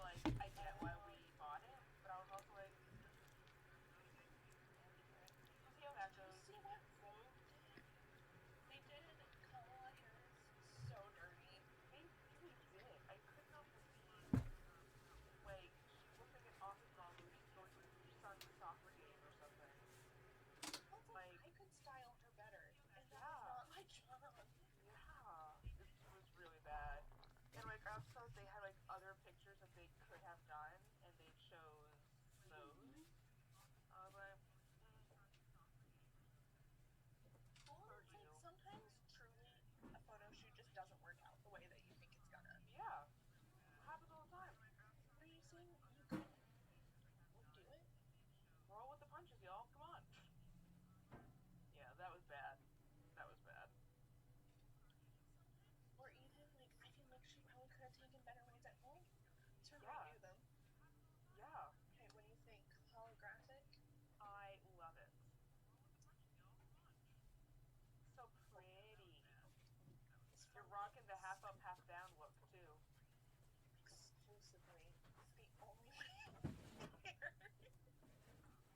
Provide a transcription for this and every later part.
like, I get why we bought it, but I was also like, we'll see how that Did you goes. see what they did? Kamala Harris so dirty. They really did. I could not believe, like, she looks like an office mom who's going to her son's soccer game or something. Well, it's like, I could style her better, and that is Yeah. not my job. Yeah, it was really bad. And like also they had like other pictures that they could have done, and they chose those. I was like, Well, for it's like you. sometimes truly a photo shoot just doesn't work out the way that you think it's gonna. Yeah, happens all the time. What are you saying? You couldn't do it? Roll with the punches, y'all. Come on. Yeah, that was bad. That was bad. Or even like I feel like she probably could have taken better ones at home to Yeah. redo them. Yeah. Okay, what do you think? Holographic? I love it. So pretty. You're rocking the half up, half down look too. Exclusively. It's the only way.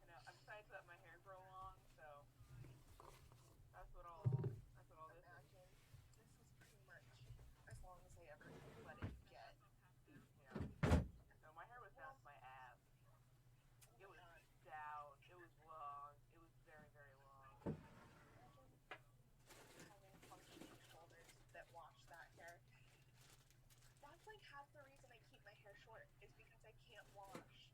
You know, I've decided to let my hair grow long, so that's what all this is. This is pretty much as long as I ever let it get. Yeah. No, my hair was down to my ass. It was down. It was long. It was very, very long. Imagine having functioning shoulders that wash that hair. That's like half the reason I keep my hair short is because I can't wash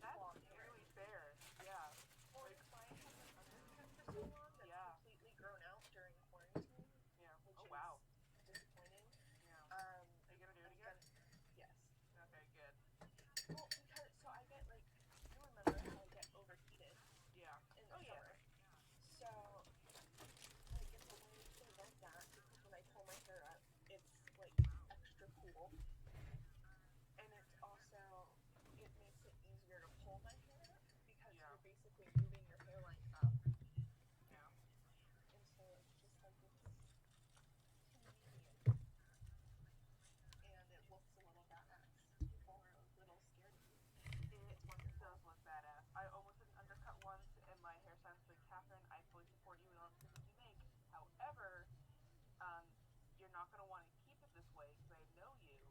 long hair. Really fair. Yeah. Well, Like, it's why I have an undercut for so long that's completely grown out during quarantine. Yeah. Which Oh is wow. disappointing. Yeah. Are you gonna do it again? Yes. Okay, good. Well, because so I get like you remember how I get overheated. Yeah. In the summer. So like it's a way to prevent that because when I pull my hair up, it's like extra cool. And it's also it makes it easier to pull my hair up because you're basically moving your hairline up. Yeah. And so it's just like it's convenient. And it looks a little badass. People are a little scared of me. It's wonderful. It does look badass. I almost did an undercut once, and my hair stylist was like, Catherine, I fully support you in all the decisions you make. However, you're not going to want to keep it this way because I know you,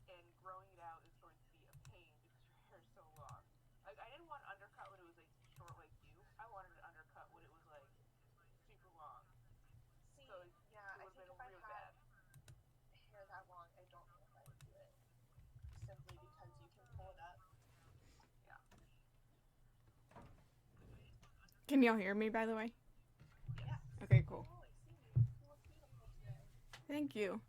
and growing it out is going to be a pain because your hair is so long. Like, I didn't want an undercut when it was like short like you. I wanted an undercut when it was like super long. See, so yeah, it would have been really bad. Hair that long, I don't know if I would do it. Simply because you can pull it up. Yeah. Can y'all hear me, by the way? Yeah. Okay, cool. Oh, I see you. You look beautiful today. Thank you.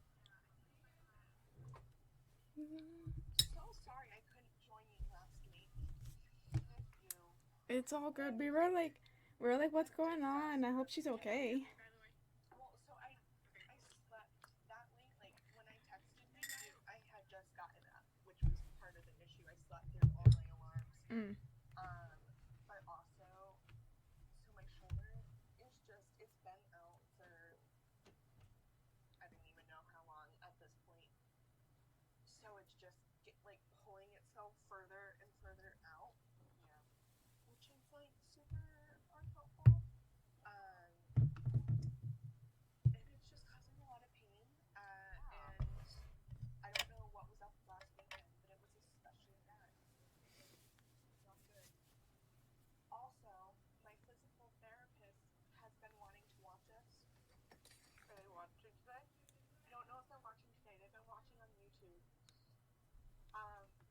So sorry I couldn't join you last week. Missed you. It's all good. We were like, what's going on? I hope she's okay. Well, so I slept that late. Like when I texted you, I had just gotten up, which was part of the issue. I slept through all my alarms. But also, so my shoulder is just, it's been out for, I don't even know how long at this point. So it's just pulling itself further and further out. Yeah. Which is like super unhelpful. And it's just causing a lot of pain. And I don't know what was up last weekend, but it was especially bad. Not good. Also, my physical therapist has been wanting to watch us. Are they watching today? I don't know if they're watching today. They've been watching on YouTube.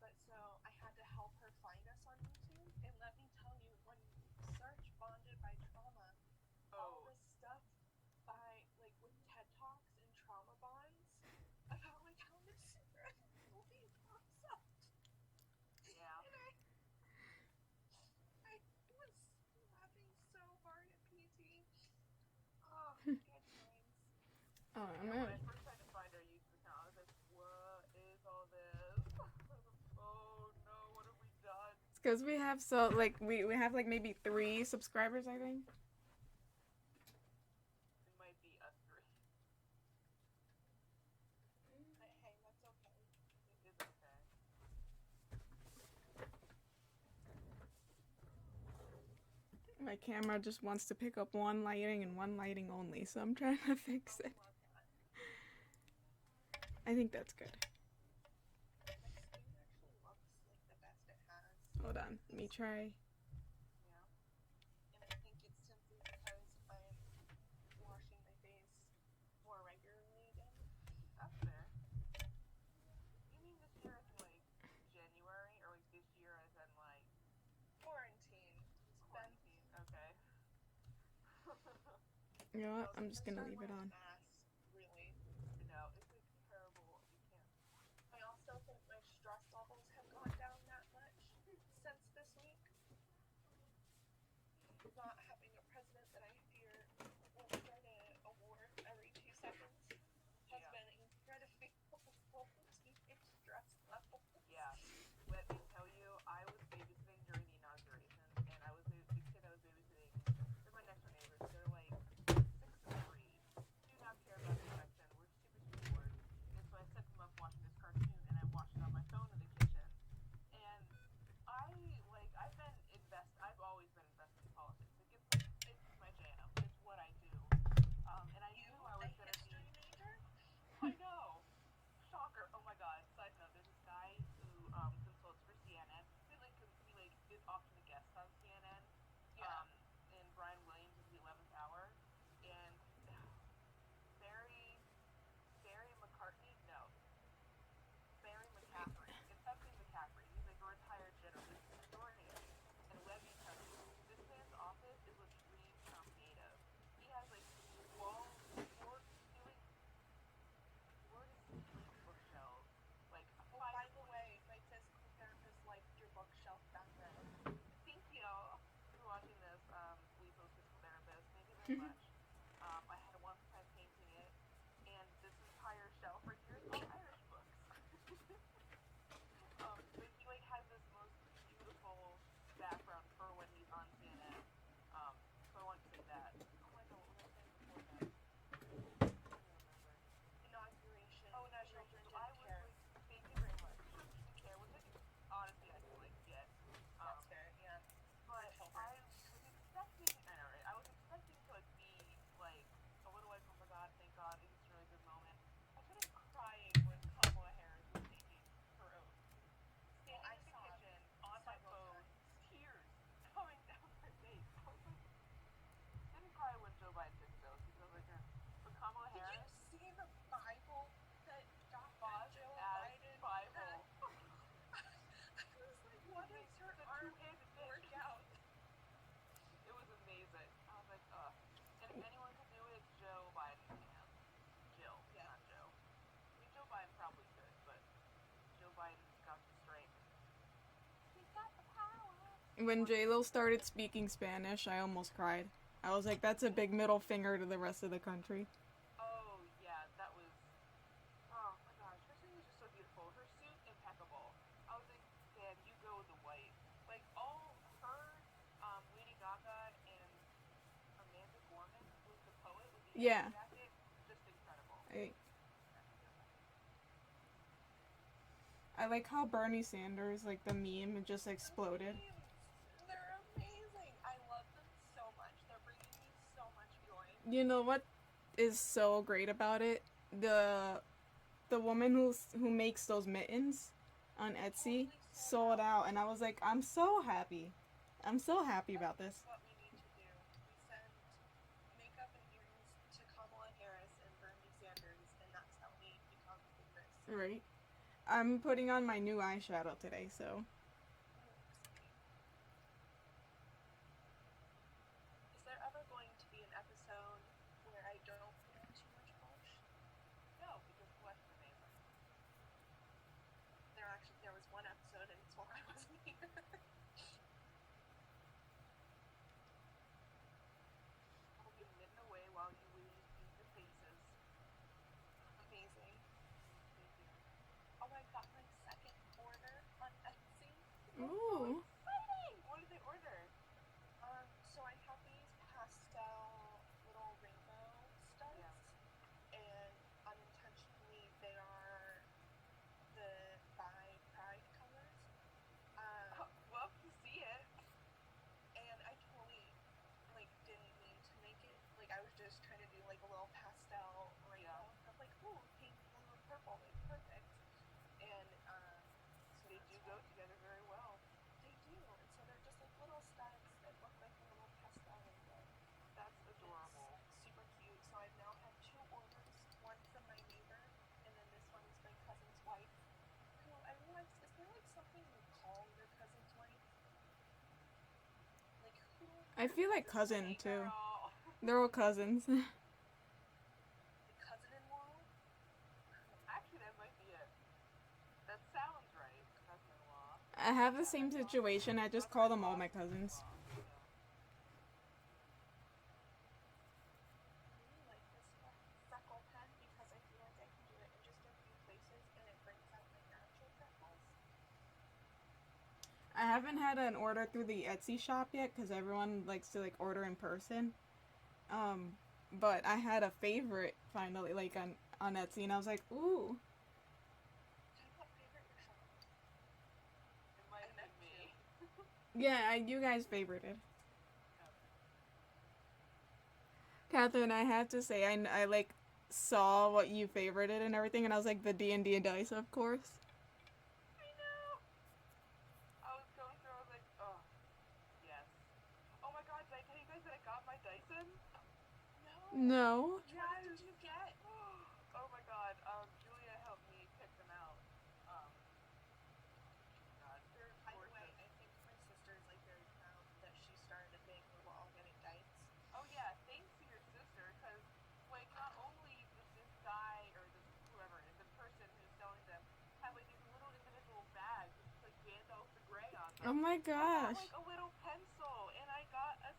But so I had to help her find us on YouTube. And let me tell you, when you search Bonded by Trauma, all this stuff by with TED Talks and trauma bonds about how this movie pops up. Yeah. And I was laughing so hard at PT. Oh, good times. Oh, when I first tried to find our YouTube account, I was like, what is all this? Oh no, what have we done? It's because we have we have maybe 3 subscribers, I think. It might be us 3. Hey, that's okay. It is okay. My camera just wants to pick up one lighting and one lighting only, so I'm trying to fix it. Love that. I think that's good. My skin actually looks like the best it has. Hold on, let me try. Yeah. And I think it's simply because I'm washing my face more regularly again. That's fair. You mean this year as in like January, or like this year as in like Quarantine. It's been quarantine? Okay. You know what? I I'm was just gonna gonna start leave it wearing on. masks, really. No, it's like terrible. You can't. I also think my stress levels have gone down that much since this week. Not having a president that I fear will start a war every 2 seconds has Yeah. been incredibly helpful to my stress levels. Yeah. Let me tell you, I was babysitting during the inauguration, and I was the kid I was babysitting. They're my next door neighbors. They're like 6 and 3. Do not care about protection. We're super bored. And so I set them up watching this cartoon, and I watched it on my phone in the kitchen. And I've always been invested in politics. It's my jam. It's what I do. And I You, knew I a was gonna be. history major? I know. Shocker. Oh my god. Side note, there's this guy who consults for CNN. He is often a guest on CNN. Yeah. And Brian Williams is the 11th hour. And Barry McCartney? No. Barry McCaffrey. It's something McCaffrey. He's like a retired general. He's a historian. And let me tell you, this man's office is a dream come native. He has like floor to ceiling bookshelves. Like Oh, by the way, my physical therapist liked your bookshelf background. thank you for watching this. Lisa's physical therapist. Thank you very much. I had a wonderful time painting it, and this entire shelf right here is all Irish books. But he like has this most beautiful background for when he's on CNN. So I wanted to say that. Oh my god, what was I saying before that? I don't remember. Inauguration. Oh, inauguration. Children So I didn't was care. like, thank you very much. Children didn't care, which honestly I can like get. That's fair, yeah. But children. I was expecting, I know, right? I was expecting to like be like a little like, oh my god, thank god, it was a really good moment. I started crying when Kamala Harris was taking her oath. Standing I in the saw it kitchen on my several phone, times. tears coming down my face. I was like, didn't cry when Joe Biden took his oath because I was like, but Kamala Did you Harris see the Bible that Dr. fought Joe as Biden Bible. I was like, what is her The arm two-handed work bitch. out? It was amazing. I was like, ugh. And if anyone could do it, Joe Biden can. Jill, Yeah. not Joe. I mean, Joe Biden probably could, but Joe Biden's got the strength. He's got the power. When J-Lo started speaking Spanish, I almost cried. I was like, that's a big middle finger to the rest of the country. Oh, yeah, that was... Oh, my gosh. Her singing is just so beautiful. Her suit, impeccable. I was like, damn, you go with the white. Like, all her, Lady Gaga, and Amanda Gorman, who's the poet with the Yeah. jacket, just incredible. I like how Bernie Sanders, like the meme, just exploded. They're amazing. I love them so much. They're bringing me so much joy. You know what is so great about it? The woman who makes those mittens on Etsy Totally sold out, and I was like, I'm so happy. I'm so happy about this. That's what we need to do. We send makeup and earrings to Kamala Harris and Bernie Sanders, and that's how we become famous. Right. I'm putting on my new eyeshadow today, so. Is there ever going to be an episode where I don't put on too much blush? No, because blush is amazing. There was one episode, and it's while I wasn't here. I'll be knitting away while you ladies do your faces. Amazing. Thank you. Oh, I got my second order on Etsy. Ooh. Exciting! What did they order? So I have these pastel little rainbow studs, Yeah. and unintentionally they are the bi pride colors. Love to see it. And I totally I feel like cousin Hey, too. girl. They're all cousins. The cousin-in-law? Actually, that might be it. That sounds right. Cousin-in-law. I have the same situation. I just call them all my cousins. Sister-in-law. I really like this freckle pen because I feel like I can do it in just a few places and it brings out my natural freckles. I haven't had an order through the Etsy shop yet because everyone likes to like order in person. But I had a favorite finally, like on Etsy, and I was like, ooh. Can you put favorite your shop? It might have been me. Yeah, you guys favorited. Okay. Catherine, I have to say, I like saw what you favorited and everything, and I was like, the D&D dice, of course. I know. I was going through. I was like, oh, yes. Oh my God! Did I tell you guys that I got my Dyson? No. Which ones did you get? Oh my God. Julia helped me pick them out. God. By the way, I think my sister is like very proud that she started a thing where we're all getting dice. Oh yeah, thanks to your sister, because like not only does this guy or this whoever it is, the person who's selling them have like these little individual bags with like Gandalf the Grey on them. Oh my I got gosh. like a little pencil and I got a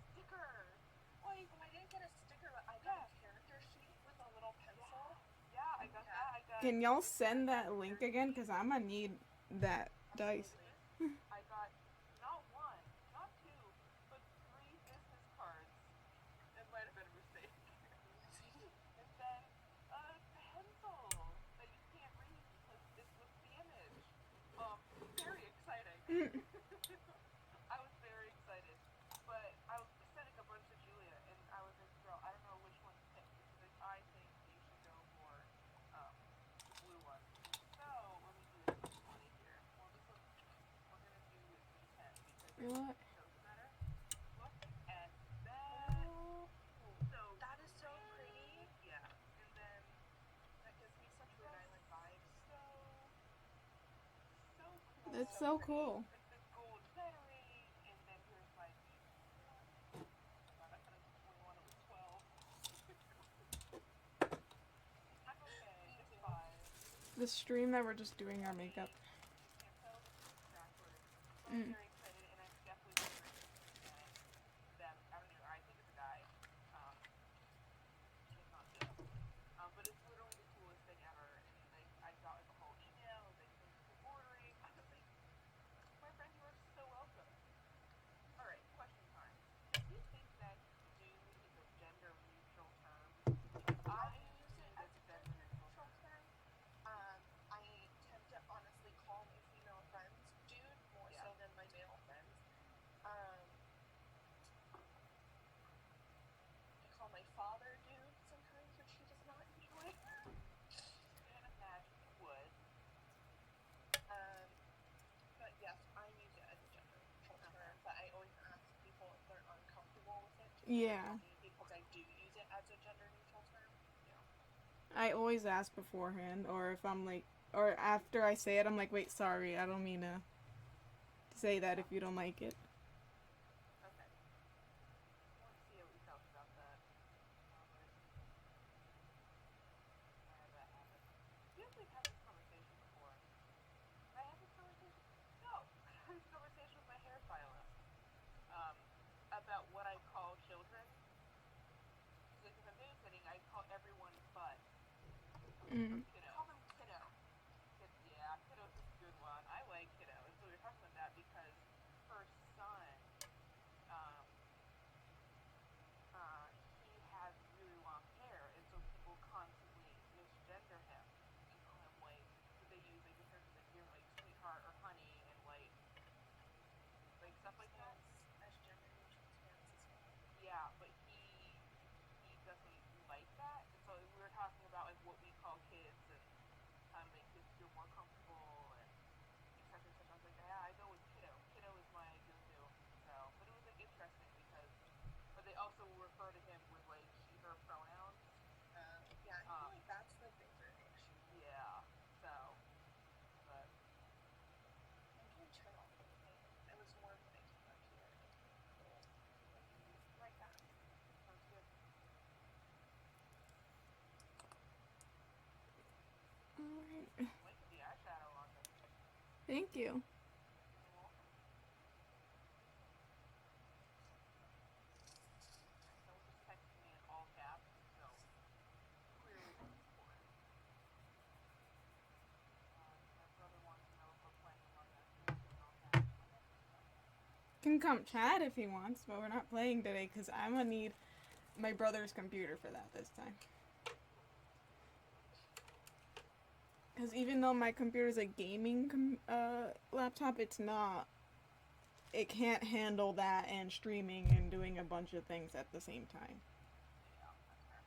sticker. Like Oh, I didn't get a sticker, but I got a character sheet with a little pencil. yeah, I got that. I got. Can y'all send that link again? Because I'm gonna need that dice. I got not one, not two, but 3 business cards. That might have been a mistake. And then a pencil that you can't read because it's with the image. Very exciting. I was very excited. But I was sending a bunch to Julia, and I was like, girl, I don't know which one to pick because I think you should go for the blue one. So let me do this differently here. Well, this one we're gonna do a D10 because it What? shows better. Look at that. So That is so green. pretty. Yeah, and then That gives me such Rhode Island vibes. so cool. That's so cool. Like the gold lettering, and then here's my D21. God, I thought it was 21. It was 12. I'm okay. It's fine. The stream that we're just doing our makeup. You can't tell this is backwards. So Mm. I'm very excited, and I'm definitely wondering them. I don't know. I think it's a guy. It's not Joe. But it's literally the coolest thing ever. And like I got like a whole email. Like thank you for ordering. I was like, my friend, you are so welcome. All right, question time. Do you think that dude is a gender neutral term? I I use it as a gender neutral term. I tend to honestly call my female friends dude more so than my male friends. I call my father dude sometimes, which he does not enjoy. Can't imagine you would. But yes, I use it as a gender neutral term, but I always ask people if they're uncomfortable with it to Yeah. tell me because I do use it as a gender neutral term. I always ask beforehand, or if I'm like, or after I say it, I'm like, wait, sorry, I don't mean to say that if you don't like it. Okay. Let's see what we felt about that. I have that habit. I feel like we've had this conversation before. Did I have this conversation? No. I had this conversation with my hairstylist. About what I call children. Like if I'm babysitting, I call everyone but Mm. kiddo. Call them kiddo. Yeah, kiddo's a good one. I like kiddo. And so we were talking about that because her son, um, he has really long hair, and so people constantly misgender him and call him like, so they use like the characters like you're like sweetheart or honey and like stuff like that. As gender neutral terms as well. Yeah, but he doesn't like that, and so we were talking about like what we call kids Thank you. You're welcome. Someone just texted me in all caps, so clearly it's important. My brother wants to know if we're playing Among Us. In all caps. Can come chat if he wants, but we're not playing today because I'm gonna need my brother's computer for that this time. Because even though my computer's a gaming laptop, it's not. It can't handle that and streaming and doing a bunch of things at the same time. Yeah, that's fair.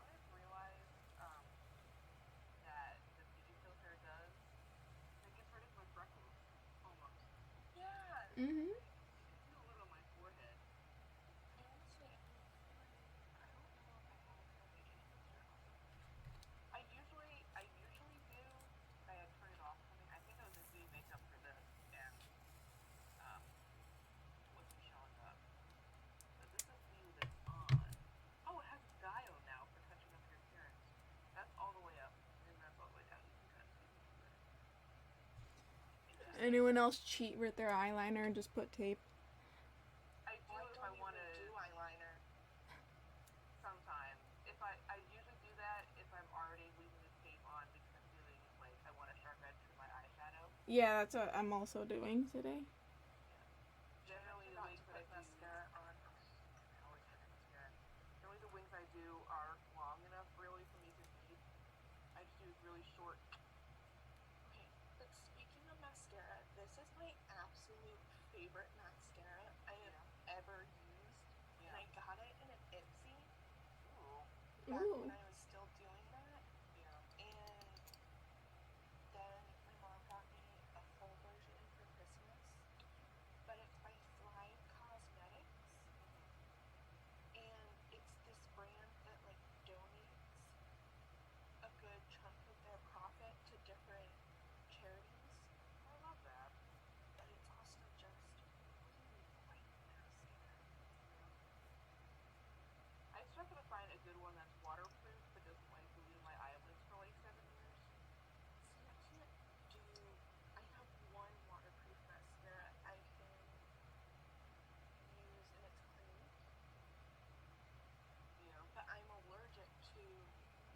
What I've realized that the beauty filter does, it gets rid of my freckles, almost. Yeah. Mm-hmm. You can see a little on my forehead. Honestly, I don't know if I have a foundation filter on. I usually do. I had turned it off. I think I was just doing makeup for this, and wasn't showing up. But this is view that's on. Oh, it has a diode now for touching up your appearance. That's all the way up, and that's all the way down. You can kind of see the better. Anyone else cheat with their eyeliner and just put tape? I do if I want to. do eyeliner. Sometimes, if I usually do that if I'm already leaving the tape on because I'm doing like I want a sharp edge for my eyeshadow. Yeah, that's what I'm also doing today. Generally, the wigs that I do. Mascara on. I always forget mascara. Generally, the wigs I do are long enough, really, for me to need. I just do really short. Okay, but speaking of mascara, this is my absolute favorite mascara I have ever used. Yeah. And I got it in an Ipsy Ooh. back Ooh. when I was still doing that. Yeah. And then my mom got me a full version for Christmas. But it's by Thrive Cosmetics. And it's this brand that like donates a good chunk of their profit to different charities. I love that. But it's also just really great mascara. I struggle to find a good one that's waterproof but doesn't like glue to my eyelids for like 7 years. See, I can't do. I have one waterproof mascara I can use and it's Clinique. Yeah. But I'm allergic to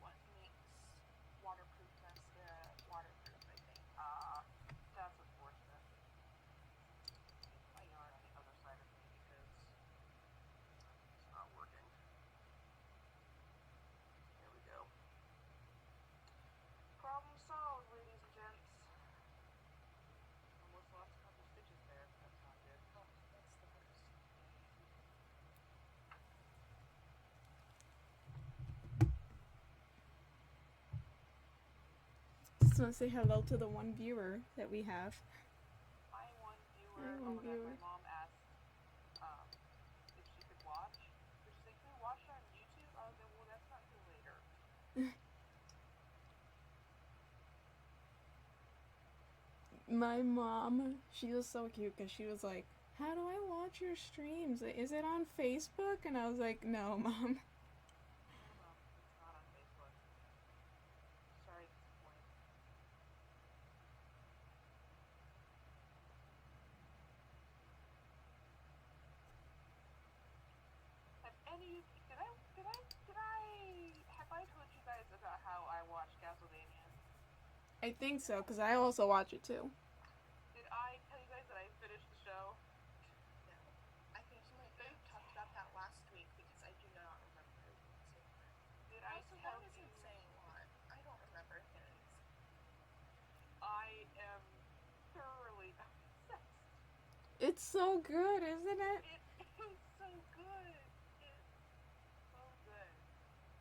what makes waterproof mascara waterproof, I think. That's unfortunate. My yarn on the other side of me because it's not working. There we go. Problem solved, ladies and gents. Almost lost a couple stitches there. That's not good. Oh, that's the worst. Just want to say hello to the one viewer that we have. My one viewer, My oh one my god, viewer. my mom asked if she could watch. So she's like, can we watch it on YouTube? I was like, well, that's not till later. My mom, she was so cute because she was like, how do I watch your streams? Is it on Facebook? And I was like, no, Mom. No, it's not on Facebook. Sorry to disappoint. Have any, have I told you guys about how I watch Castlevania? I think so, because I also watch it too. Did I tell you guys that I finished the show? No. I think you might have talked about that last week because I do not remember saying that. Did I Also, tell that you? isn't saying a lot. I don't remember things. I am thoroughly obsessed. It's so good, isn't it? It is so good. It's so good.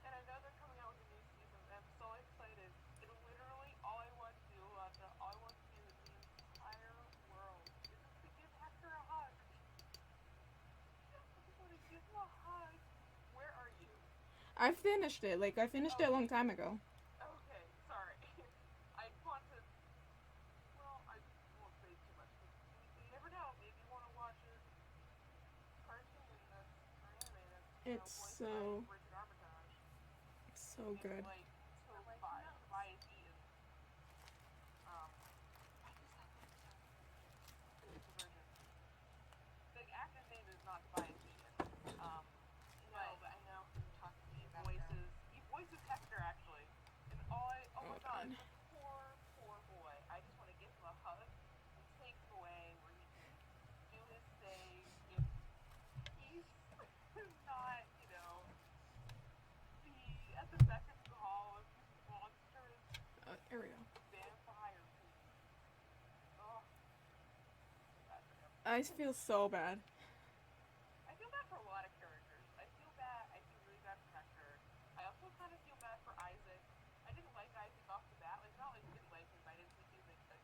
And I know they're coming out with a new season. I'm so excited. It literally all I want to do, all I want to do in the entire world is just to give Hector a hug. I just want to give him a hug. Where are you? I finished it. Like, I finished it a long time ago. Okay, sorry. I want to. Well, I won't say too much. You never know. Maybe you want to watch a cartoon that's or anime that's It's voiced so- by Richard Armitage. So good. Like I like Tobias Eaton. man. Poor, poor boy. I just want to give him a hug and take him away where he can do his thing in peace, not, be at the beck and call of these monstrous There we go. vampire things. Oh, bad for him. I feel so bad. I feel bad for a lot of characters. I feel bad. I feel really bad for Hector. I also kind of feel bad for Isaac. I didn't like Isaac off the bat. Like, not like I didn't like him, but I didn't think he was like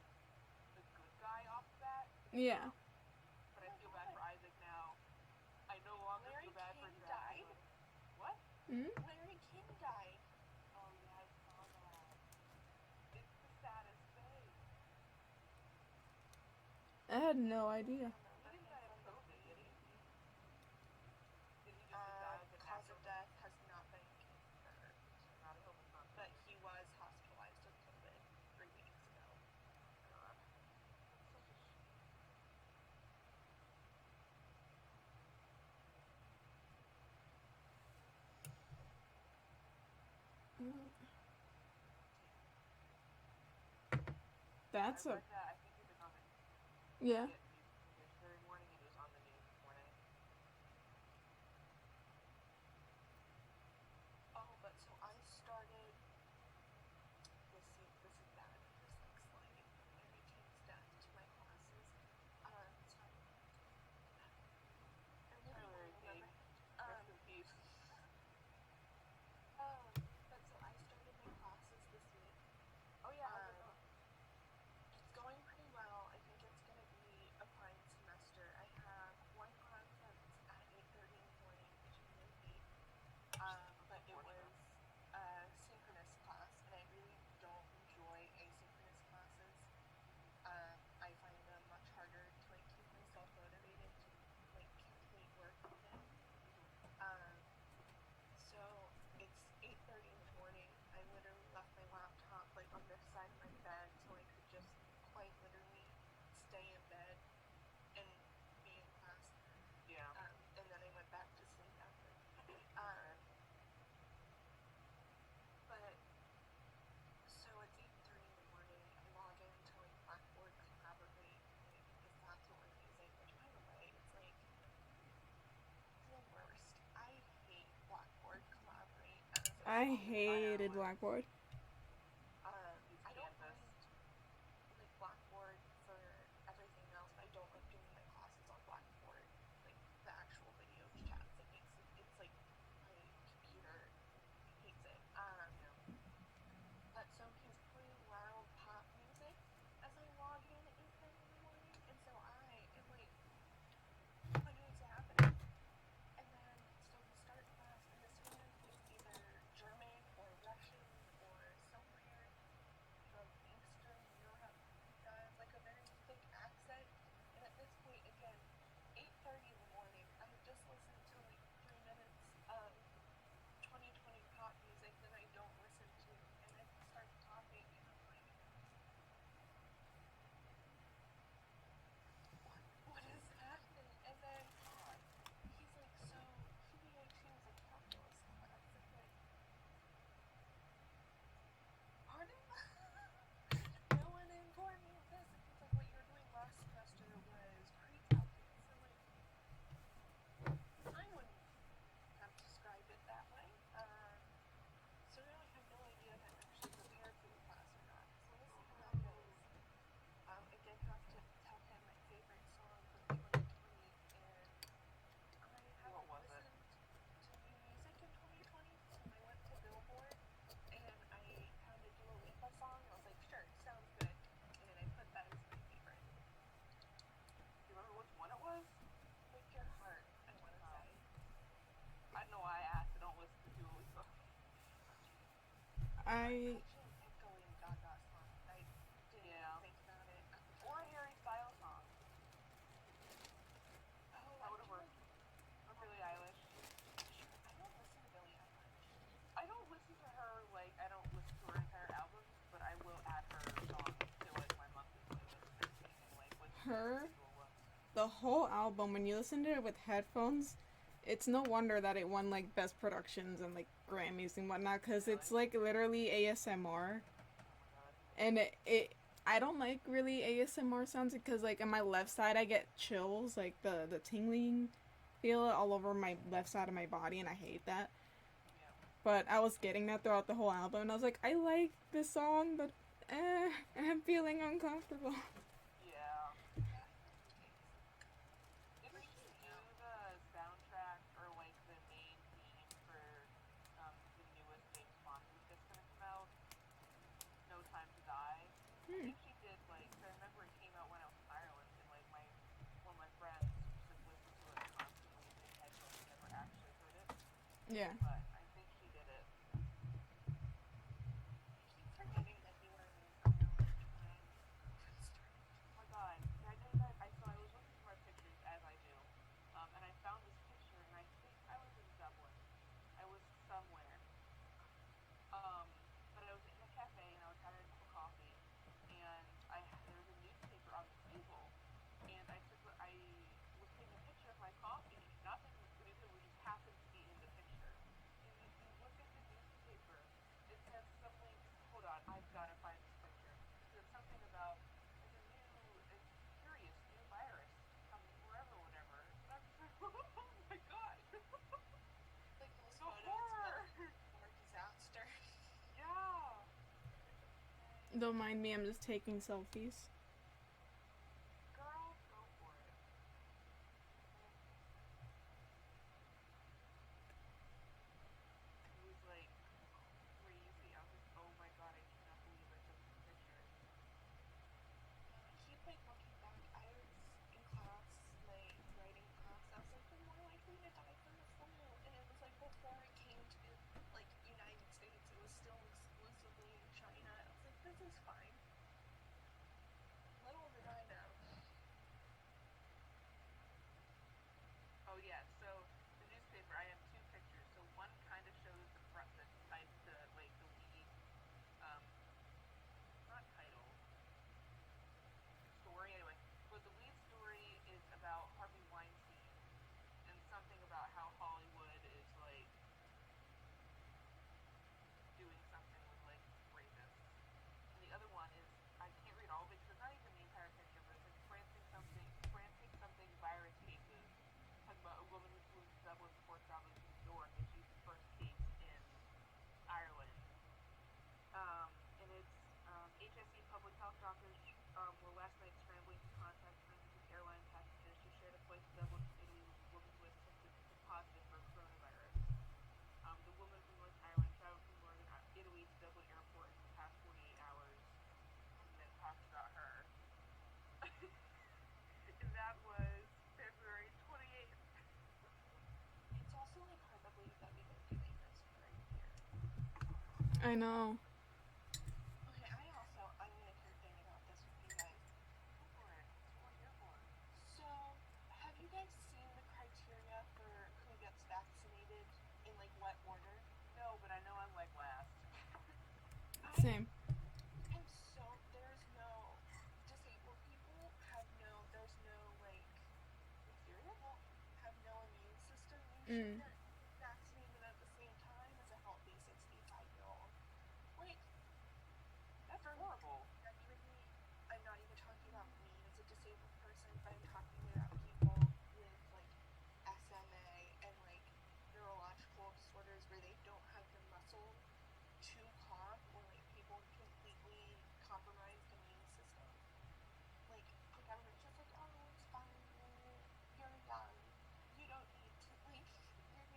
the good guy off the bat. Yeah. But I feel bad for Isaac now. I no longer Larry feel bad for King Dracula. died? What? Hmm? Larry King died. Oh yeah, I saw that. It's the saddest thing. I had no idea. He didn't die of COVID, did he? Did he just die of a Cause natural of death has not been confirmed, God, I hope it's not. but he was hospitalized with COVID 3 weeks ago. God. That's such a shame. That's I a read that. I think it was on the yeah. yesterday morning. It was on the news this morning. Oh, but so I started. This is bad. Just like sliding from Larry King's death to my classes. Sorry. I really Larry don't King. remember. Rest in peace. But so I started my classes this week. Oh yeah, how's it going? It's going pretty well. I think it's gonna be a fine semester. I have one class that's at 8:30 in the morning, which I'm gonna hate. But it was a synchronous class, and I really don't enjoy asynchronous classes. I find them much harder to like keep myself motivated to like complete work on them. So it's 8:30 in the morning. I literally left my laptop like on this side of my bed so I could just quite literally stay in bed and be in class. Yeah. And then I went back to sleep after. But so it's 8:30 in the morning. I log into like Blackboard Collaborate, like if that's what we're using. Which, by the way, it's like the worst. I hate Blackboard Collaborate. I hated Blackboard. I don't mind like Blackboard for everything else, but I don't like doing my classes on Blackboard, like the actual video chats. It's like my computer hates it. But so he's playing loud pop music as I log in at 8:30 in the morning, and so I am like, what is happening? And then so we start class, and this man is either German or Russian or somewhere from Eastern Europe. He does like a very thick accent, and at this point, again, 8:30 in the morning, I have just listened to like 3 minutes of 2020 pop music that I don't listen to, and then he starts talking, and I'm like, what is happening? And then he's like, so BBT is a calculus class. I'm like, pardon? No one informed me of this. And he's like, what you were doing last semester was pre-calculus. I'm like, I wouldn't have described it that way. So now I have no idea if I'm actually prepared for the class or not. So we'll see how that goes. I did have to tell him my favorite song from 2020, and I haven't listened to new music in 2020, so I went to Billboard, and I found a Dua Lipa song, and I was like, sure, sounds good, and then I put that as my favorite. Do you remember which one it was? Break Your Heart, I want to say. I don't know why I asked. I don't listen to Dua Lipa. I Actually, I think a Lady Gaga song. I didn't Yeah. think about it at the time. Or a Harry Styles song. Oh, That would have worked. Or Billie Eilish. I don't listen to Billie Eilish. I don't listen to her, like, I don't listen to her entire albums, but I will add her songs to, like, my monthly playlist and everything, and, like, listen to Her? every single one. the whole album when you listen to it with headphones, it's no wonder that it won like best productions and like Grammys and whatnot because it's like literally ASMR. and I don't like really ASMR sounds because like on my left side I get chills, like the tingling feel all over my left side of my body, and I hate that. Yeah. But I was getting that throughout the whole album, and I was like, I like this song, but I'm feeling uncomfortable. Yeah. That irritates me. Didn't Freaks she me do out. the soundtrack or like the main theme for the newest James Bond movie that's gonna come out? No Time to Die. I Hmm. think she did like, cause I remember it came out when I was in Ireland, and like my one of my friends just like listened to it constantly in headphones and never actually heard it. Yeah. But I think she did it. I keep forgetting that you were in Ireland when COVID started. Oh my god, did I tell you that? I was looking through my pictures as I do, and I found this picture, and I think I was in Dublin. I was somewhere, but I was in a cafe and I was having a cup of coffee, and there was a newspaper on the table, and I was taking a picture of my coffee. Not that the newspaper just happened to be in the picture. And you look at the newspaper, it says something. Hold on, I've got to find this picture. It says something about there's a curious new virus coming wherever, whatever. And I'm just like, oh my god, Like those the photos horror. of war disaster. Yeah. Don't mind me, I'm just taking selfies. Girl, go for it. Mm. It was like crazy. I was like, oh my god, I cannot believe I took this picture. Yeah, I keep like looking back. I was in class, my writing class. I was like, you're more likely to die from the flu, and it was like before it came to like United States. It was still exclusively in China. I was like, this is fine. Little did I know. Oh yeah, so the newspaper, I have two pictures. So one kind of shows the front, the like the lead, um, not title, story anyway. But the lead story is about Harvey Weinstein and something about how Hollywood is like doing something with like rapists. And the other one is, I can't read all of it because it's not even the entire picture, but it's like frantic something virus cases. Talking about a woman who flew into Dublin before traveling to New York, and she's the first case in Ireland. And it's HSE public health doctors were last night scrambling to contact friends with airline passengers who shared a flight to Dublin from Italy with a woman who had tested positive for coronavirus. The woman from North Ireland traveled from Northern Italy to Dublin Airport in the past 48 hours, and then talks about her. And that was February 28th. It's also like hard to believe that we've been doing this for a year. I know. Okay, I'm gonna complain about this with you guys. Go for it. That's what we're here for. So, have you guys seen the criteria for who gets vaccinated in like what order? No, but I know I'm like last. I Same. am so there's no disabled people there's no like You serious? people have no immune system. You should Mm. get vaccinated at the same time as a healthy 65-year-old. Like That's for horrible. genuinely, I'm not even talking about me as a disabled person, but I'm talking about people with like SMA and like neurological disorders where they don't have the muscle to comp, or like people with completely compromised immune systems. Like the government's just like, oh, it's fine, you're young, you don't need to like you're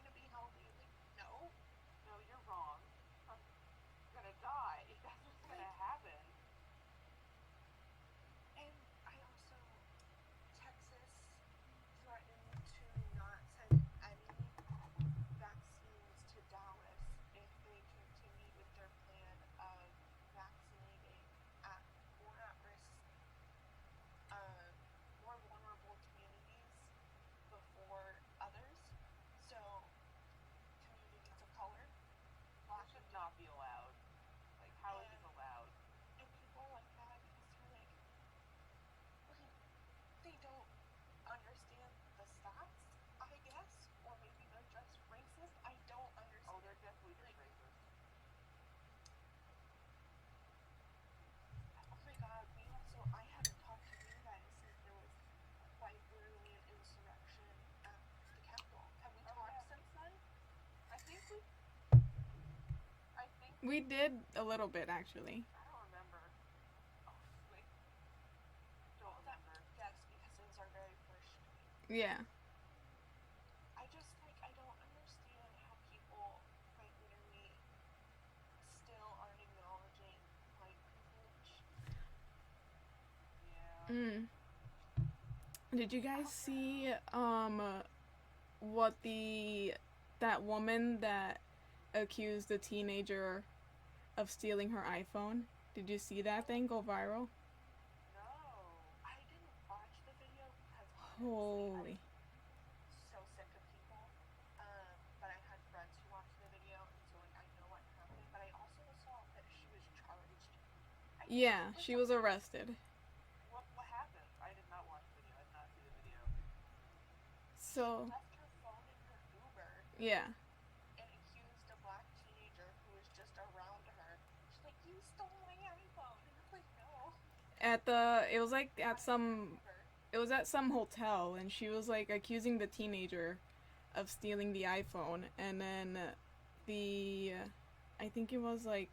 We did a little bit, actually. I don't remember. Oh, wait. Don't remember. Yes, because it was our very first stream. Yeah. I just, like, I don't understand how people, like, literally still aren't acknowledging white privilege. Yeah. Did you guys see what that woman that accused the teenager of stealing her iPhone? Did you see that thing go viral? No, I didn't watch the video because Holy. I'm so sick of people. But I had friends who watched the video, and so like I know what happened. But I also saw that she was charged. Yeah, she was arrested. What happened? I did not watch the video. I did not see the video. So, She left her phone in her Uber. yeah. And accused a black teenager who was just around her. She's like, "You stole my iPhone." And I'm like, "No." It was like at some, it was at some hotel, and she was like accusing the teenager of stealing the iPhone, and then I think it was like,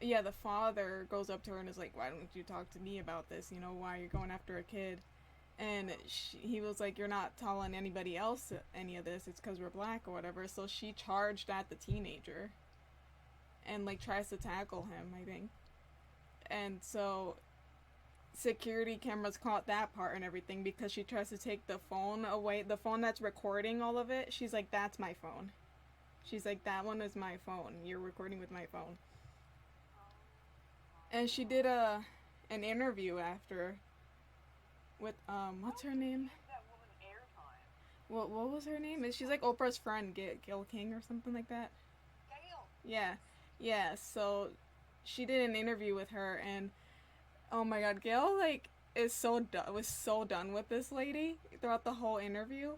yeah, the father goes up to her and is like, "Why don't you talk to me about this? You know, why you're going after a kid?" And he was like, "You're not telling anybody else any of this. It's because we're black or whatever." So she charged at the teenager and like tries to tackle him, I think. And so security cameras caught that part and everything because she tries to take the phone away, the phone that's recording all of it. She's like, "That's my phone." She's like, "That one is my phone. You're recording with my phone." And she did an interview after with what's her name? Give that woman airtime. What was her name? She's like Oprah's friend, Gail King or something like that. Gail. Yeah. Yeah, so she did an interview with her, and oh my god, Gail like was so done with this lady throughout the whole interview.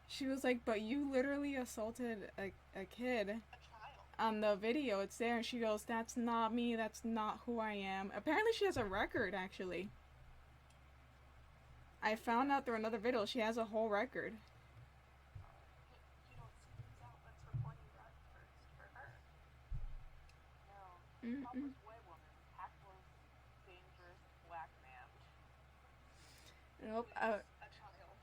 She was like, "But you literally assaulted a kid A child. on the video. It's there." And she goes, "That's not me. That's not who I am." Apparently she has a record, actually. I found out through another video she has a whole record. You don't see these outlets reporting that first for her. No. Helpless white woman. Tactless, dangerous black man. Nope. Who is a child.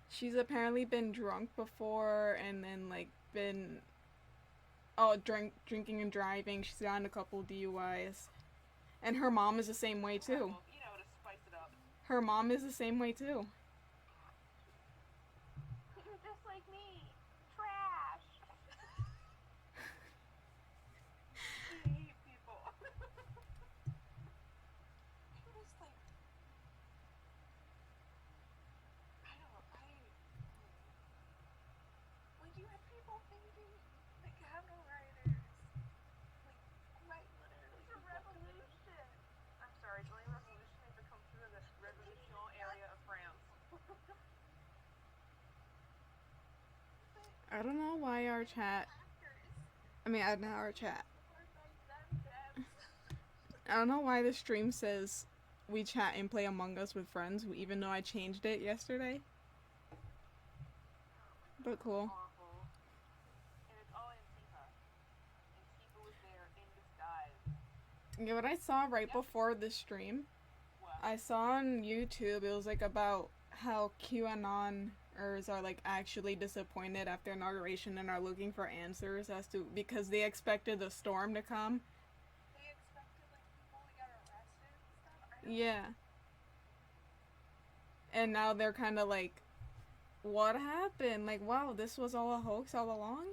She's apparently been drunk before, and then like been drinking and driving. She's gotten a couple DUIs, and her mom is the same way too. Well, you know, to spice it up. Her mom is the same way too. You're just like me. Trash. I hate people. I was like, I don't know, like you have people thinking, like cattle riders, like quite literally. It's a revolution. I'm sorry, the only revolution needs to come through the revolution area of France. I don't know why our chat. Not our chat. I don't know why the stream says we chat and play Among Us with friends, even though I changed it yesterday. But cool. Awful. And it's all Antifa. Antifa was there in disguise. Yeah, what I saw right before the stream, What? I saw on YouTube, it was like about how QAnoners are like actually disappointed after inauguration and are looking for answers as to, because they expected the storm to come. They expected like people to get arrested and stuff. Yeah. And now they're kind of like, what happened? Like, wow, this was all a hoax all along?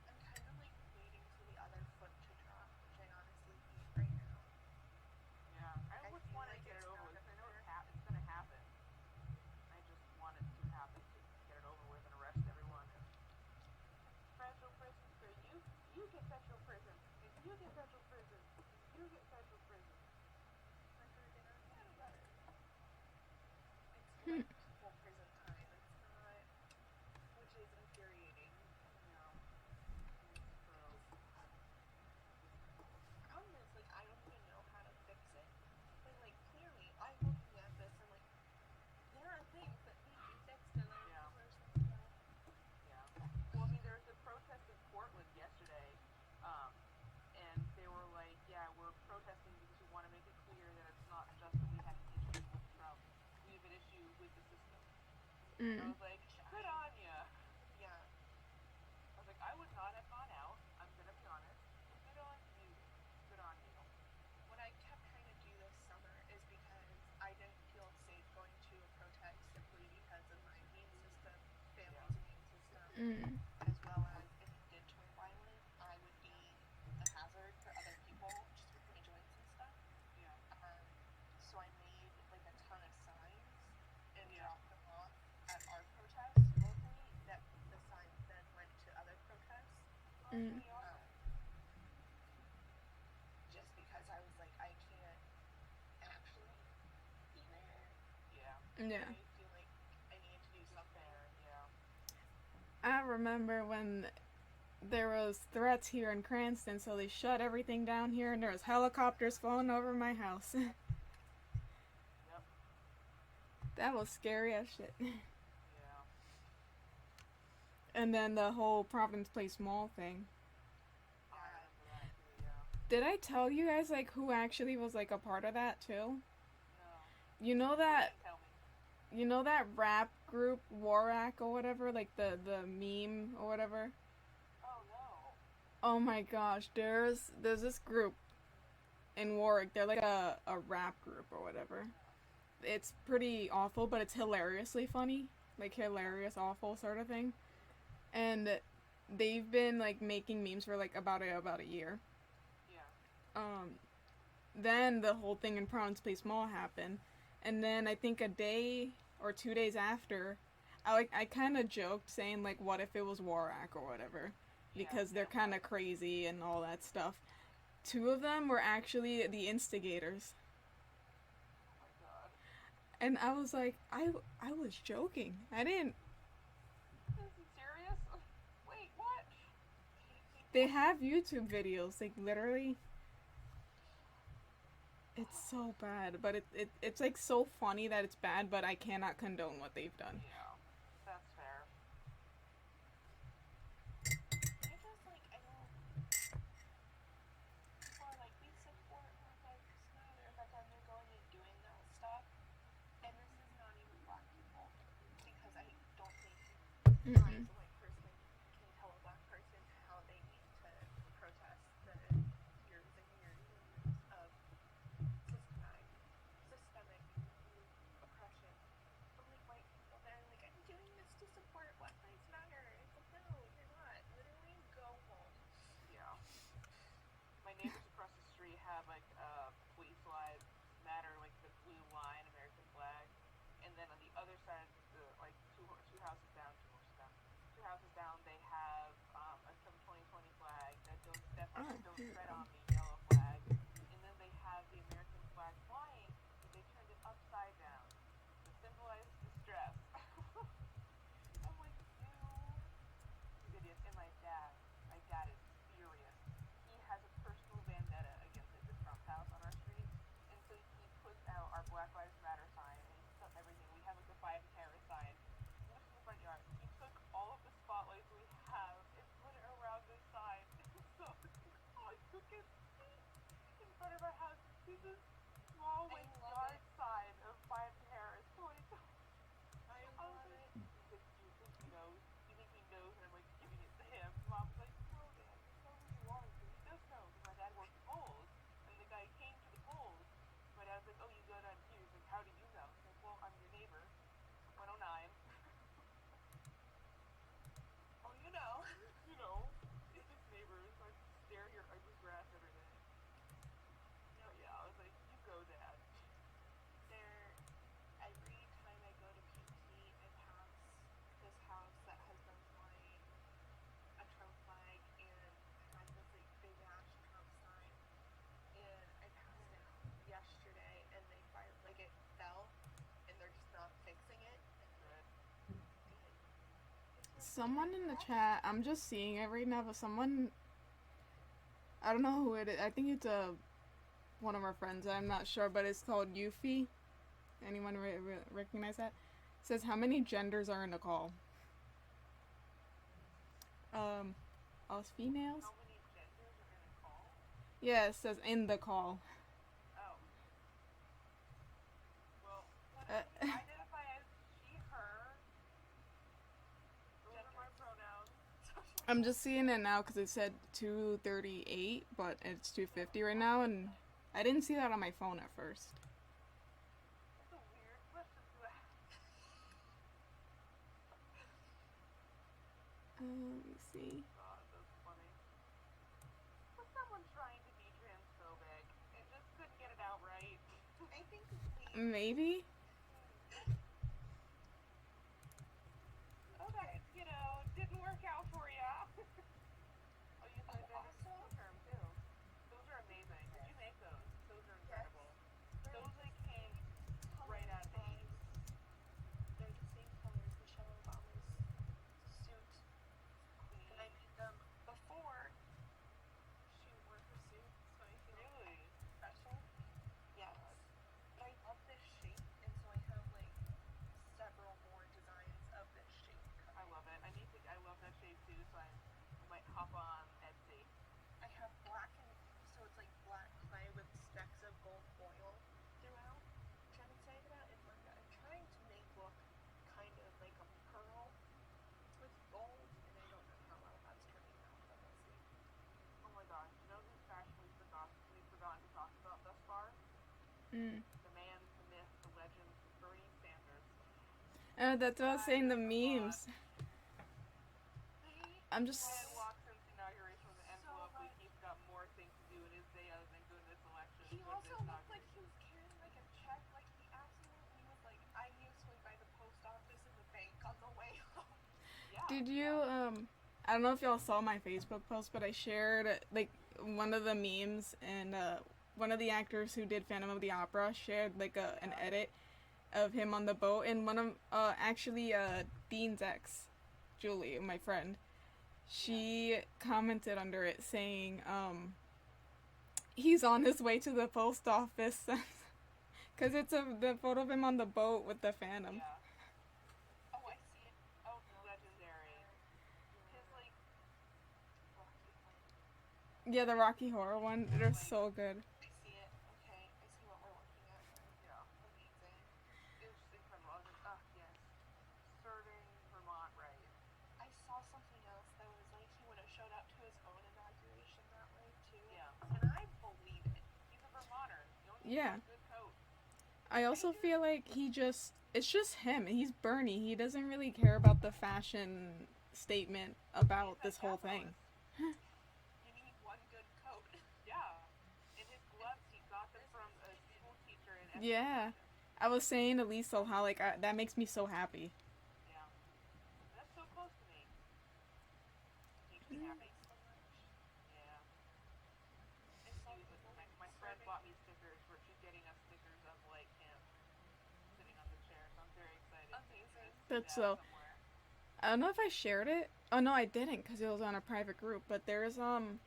I'm kind of like waiting for the other foot to drop, which I honestly hate right now. Yeah, I just feel want to like get it's it over not with. I know fair. it's gonna happen. I just want it to happen to get it over with and arrest everyone. Federal prison for you. You get federal prison. If you get federal prison, you get federal prison. Like we're gonna get better. It's like full prison time. It's not, which is infuriating. No. And I Mm. was like, good on ya. Yeah. I was like, I would not have gone out. I'm gonna be honest. Good on you. Good on you. What I kept trying to do this summer is because I didn't feel safe going to a protest simply because of my immune system, family's immune system, Mm. as well as if it did turn violent, I would be a hazard for other people just with my joints and stuff. Yeah. So I made like a ton of signs and Yeah. dropped them off at our protest locally. That the signs then went to other protests. Oh, that's pretty awesome. Just because I was like, I can't actually be there. Yeah. Yeah. I feel like I need to do something. Fair, yeah. I remember when there was threats here in Cranston, so they shut everything down here, and there was helicopters flying over my house. Yep. That was scary as shit. Yeah. And then the whole Providence Place Mall thing. I remember that too, yeah. Did I tell you guys like who actually was like a part of that too? No. You know You that didn't tell me. you know that rap group Warak or whatever, like the meme or whatever? Oh no. Oh my gosh, there's this group in Warwick. They're like a rap group or whatever. It's pretty awful, but it's hilariously funny. Like hilarious awful sort of thing. And they've been like making memes for like about a year. Yeah. Then the whole thing in Providence Place Mall happened, and then I think a day or 2 days after, I kind of joked saying like, what if it was Warak or whatever, because they're kind of crazy and all that stuff. Two of them were actually the instigators, Oh my god. and I was like, I was joking. I didn't. This is serious? Wait, what? They have YouTube videos, like literally. It's so bad, but it's like so funny that it's bad, but I cannot condone what they've done. Yeah. That's fair. I just like I don't. People are like we support Black Lives Matter, but then they're going and doing that stuff. And this is not even black people, because I don't think I, Mm-mm. like personally, can tell a black person how they need to protest the years and years and years of systemic oppression from like white people that are like, I'm doing this to support Black Lives Matter. It's like, no, you're not. Literally, go home. Yeah. My neighbors across the street have like Police Lives Matter, like the blue line, American flag, and then on the other side, like two houses down, they have a some 2020 flag that don't step on, Oh, don't here we tread go. on me, yellow flag, and then they have the American flag flying, but they turned it upside down to symbolize distress. I'm like, you idiots. And my dad is furious. He has a personal vendetta against the Trump house on our street, and so he puts out our Black Lives Matter sign, and he puts up everything. We have like the 5 Paris sign. He lives in the front yard. He took all of the spotlights we have and put it around this sign. So I took his seat in front of our house. There's this small I like love yard it. sign of 5 Paris. I I was love like, it. you think he knows? You think he knows? And I'm like giving it to him. Mom's like, no, Dad, you know who you are. So he does know. Because my dad worked the polls, and the guy came to the polls. My dad was like, oh, you go down here. He's like, how do you know? He's like, well, I'm your neighbor. 109. Oh, you know. You know, it's just neighbors. I stare at your ugly grass every day. No, But yeah, I was like, you go, Dad. there. Every time I go to PT, I pass this house that has been flying a Trump flag and has this like big ass Trump sign. And I passed it yesterday, and they fired like it fell, and they're just not fixing it. Good. Someone in the chat, I'm just seeing it right now, but someone, I don't know who it is. I think it's one of our friends. I'm not sure, but it's called Yuffie. Anyone recognize that? It says how many genders are in the call? Us females? How many genders are in a call? Yeah, it says in the call. Oh. Well, Uh, I identify as she, her. I'm just seeing it now because it said 238, but it's 250 right now, and I didn't see that on my phone at first. It's a weird question to ask. Let me see. God, that's funny. Was someone trying to be transphobic and just couldn't get it out right? I think Maybe? Okay, didn't work out for ya. Oh, you said that also term too. Those are amazing. Did you make those? Those are incredible. Those like came right out of the 80s. They're the same color as Michelle Obama's suit. Queen. And I made them before she wore her suit, so I feel Really? special. Yes. But I love this shape, and so I have like several more designs of this shape. I love it. I love that shape too, so I might hop on Etsy. I have black and so it's like black clay with specks of gold foil throughout. I'm trying to say that in manga. I'm trying to make look kind of like a pearl with gold, and I don't know how well that's turning out, but we'll see. Oh my gosh, you know whose fashion we've forgotten to talk about thus far? The man, the myth, the legend, Bernie Sanders. That's what I was saying, the memes. I'm just... Man walks into inauguration with an envelope like he's got more things to do in his day other than go to this election. He also looked like he was carrying like a check, like he absolutely was like, I need to swing by the post office and the bank on the way home. Yeah. Did you, I don't know if y'all saw my Facebook post, but I shared, like, one of the memes, and, one of the actors who did Phantom of the Opera shared, like, an edit of him on the boat, and one of, Dean's ex, Julie, my friend, she commented under it saying, he's on his way to the post office, because it's the photo of him on the boat with the Phantom. Yeah. Oh, I see it. Oh, legendary. His, like... Yeah, the Rocky Horror one, they're so good. I see it. Okay, I see what we're looking at here. Yeah. Amazing. It was just incredible. I was like, yes. Serving Vermont right. I saw something else that was like he would have showed up to his own inauguration that way too. Yeah. And I believe it. He's a Vermonter. You don't Yeah. need a good coat. I also feel like it's just him. He's Bernie. He doesn't really care about the fashion statement about this whole thing. You need one good coat. Yeah. And his gloves, he got them from a school teacher in Yeah. I was saying to Lisa how, like, that makes me so happy. Yeah. That's so close to me. Makes me happy. So much. Yeah. I saw She was people my friend bought me stickers where she's getting us stickers of like him sitting on the chair, so I'm very excited. Amazing. To see That's that so... somewhere. I don't know if I shared it. Oh, no, I didn't, because it was on a private group. But there's, I'm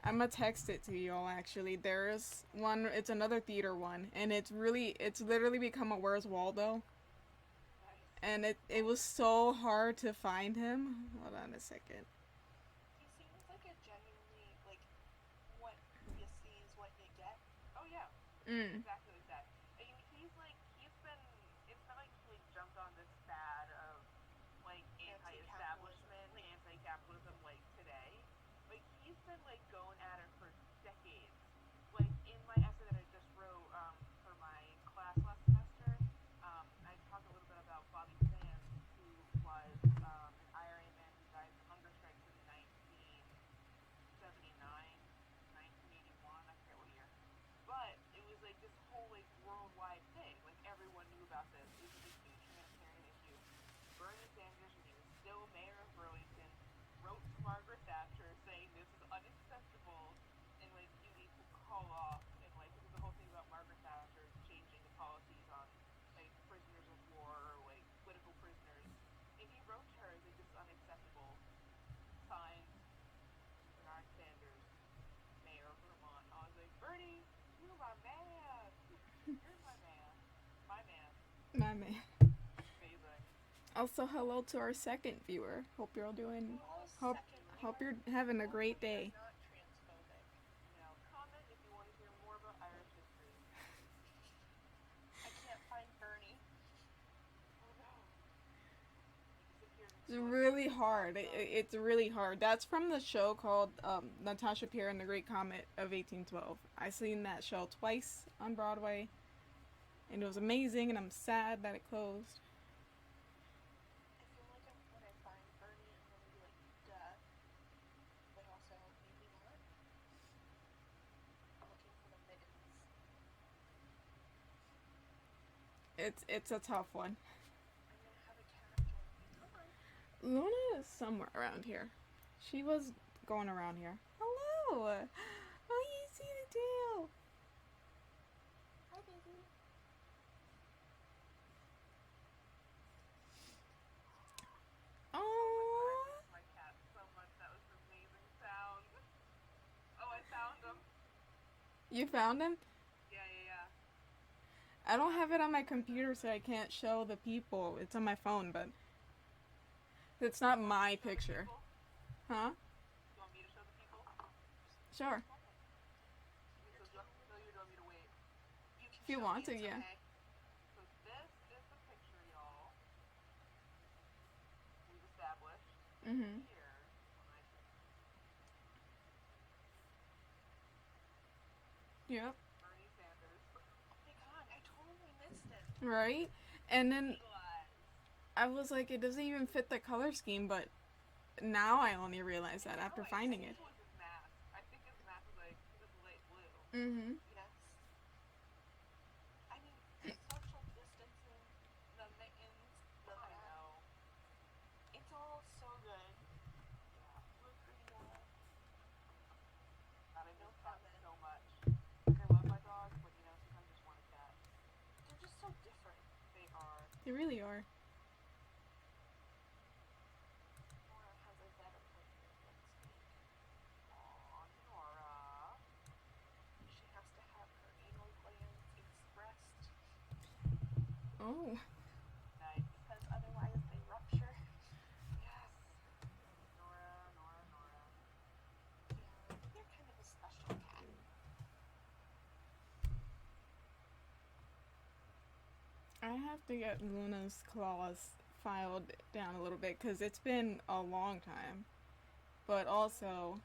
gonna text it to y'all, actually. There's one, it's another theater one, and it's literally become a Where's Waldo. Nice. And it was so hard to find him. Hold on a second. He seems like a genuinely like what you see is what you get. Oh yeah. Mm. Exactly like that. And he's been, it's not like he like jumped on this fad of like anti-establishment, anti-capitalism like today. Like he's been like going at it for decades. Like in my essay that I just wrote for my class last semester, I talked a little bit about Bobby Sands, who was an IRA man who died from hunger strikes in 1979, 1981, I forget what year. But it was like this whole like worldwide thing. Like everyone knew about this. It was a huge humanitarian issue. Bernie Sanders, when he was still mayor of Burlington, wrote to Margaret Thatcher saying this is unacceptable and like you need to call off, and like this is the whole thing about Margaret Thatcher changing the policies on like prisoners of war or like political prisoners. And he wrote to her like this is unacceptable. Signed Bernard Sanders, mayor of Vermont. I was like, Bernie, you're my man. You're my man. My man. My man. Amazing. Also, hello to our second viewer. Hope you're all doing. Hope you're having a great day. Not transphobic. Now, comment if you want to hear more about Irish history. I can't find Bernie. Oh no. He disappeared in It's really hard. It's really hard. That's from the show called Natasha Pierre and the Great Comet of 1812. I seen that show twice on Broadway, and it was amazing. And I'm sad that it closed. I feel like when I find Bernie, I'm gonna be like, duh. But also, maybe not. I'm looking for the mittens. It's a tough one. I'm gonna have a cat join me. Come on. Luna is somewhere around here. She was going around here. Hello. Oh, you see the tail. Hi, baby. Oh. My cat so much. That was an amazing sound. Oh, I found him. You found him? Yeah, yeah, yeah. I don't have it on my computer, so I can't show the people. It's on my phone, but it's not my picture. People? Huh? You want me to show the people? Sure. So you want me to wait? You can If you show want me, to, it's yeah. okay. So this is the picture, y'all. We've established. Mm-hmm. Here. Yep. Bernie Sanders. Oh my god, I totally missed it. Right? And then Eagle eyes. I was like, it doesn't even fit the color scheme, but now I only realize that after Oh, finding I it. think was his mask. I think his mask was like this light blue. Mm-hmm. Yes. I mean, social distancing, the mittens, the I mat. know. It's all so good. Yeah. Look, Rita. God, I miss cats so much. Like, I love my dogs, but you know, sometimes I just want a cat. They're just so different. They are. They really are. Nora has a vet appointment next week. Aw, Nora. She has to have her anal glands expressed Oh. Nice. because otherwise they rupture. Yes. Nora, Nora, Nora. Yeah, they're kind of a special cat. I have to get Luna's claws filed down a little bit because it's been a long time. But also,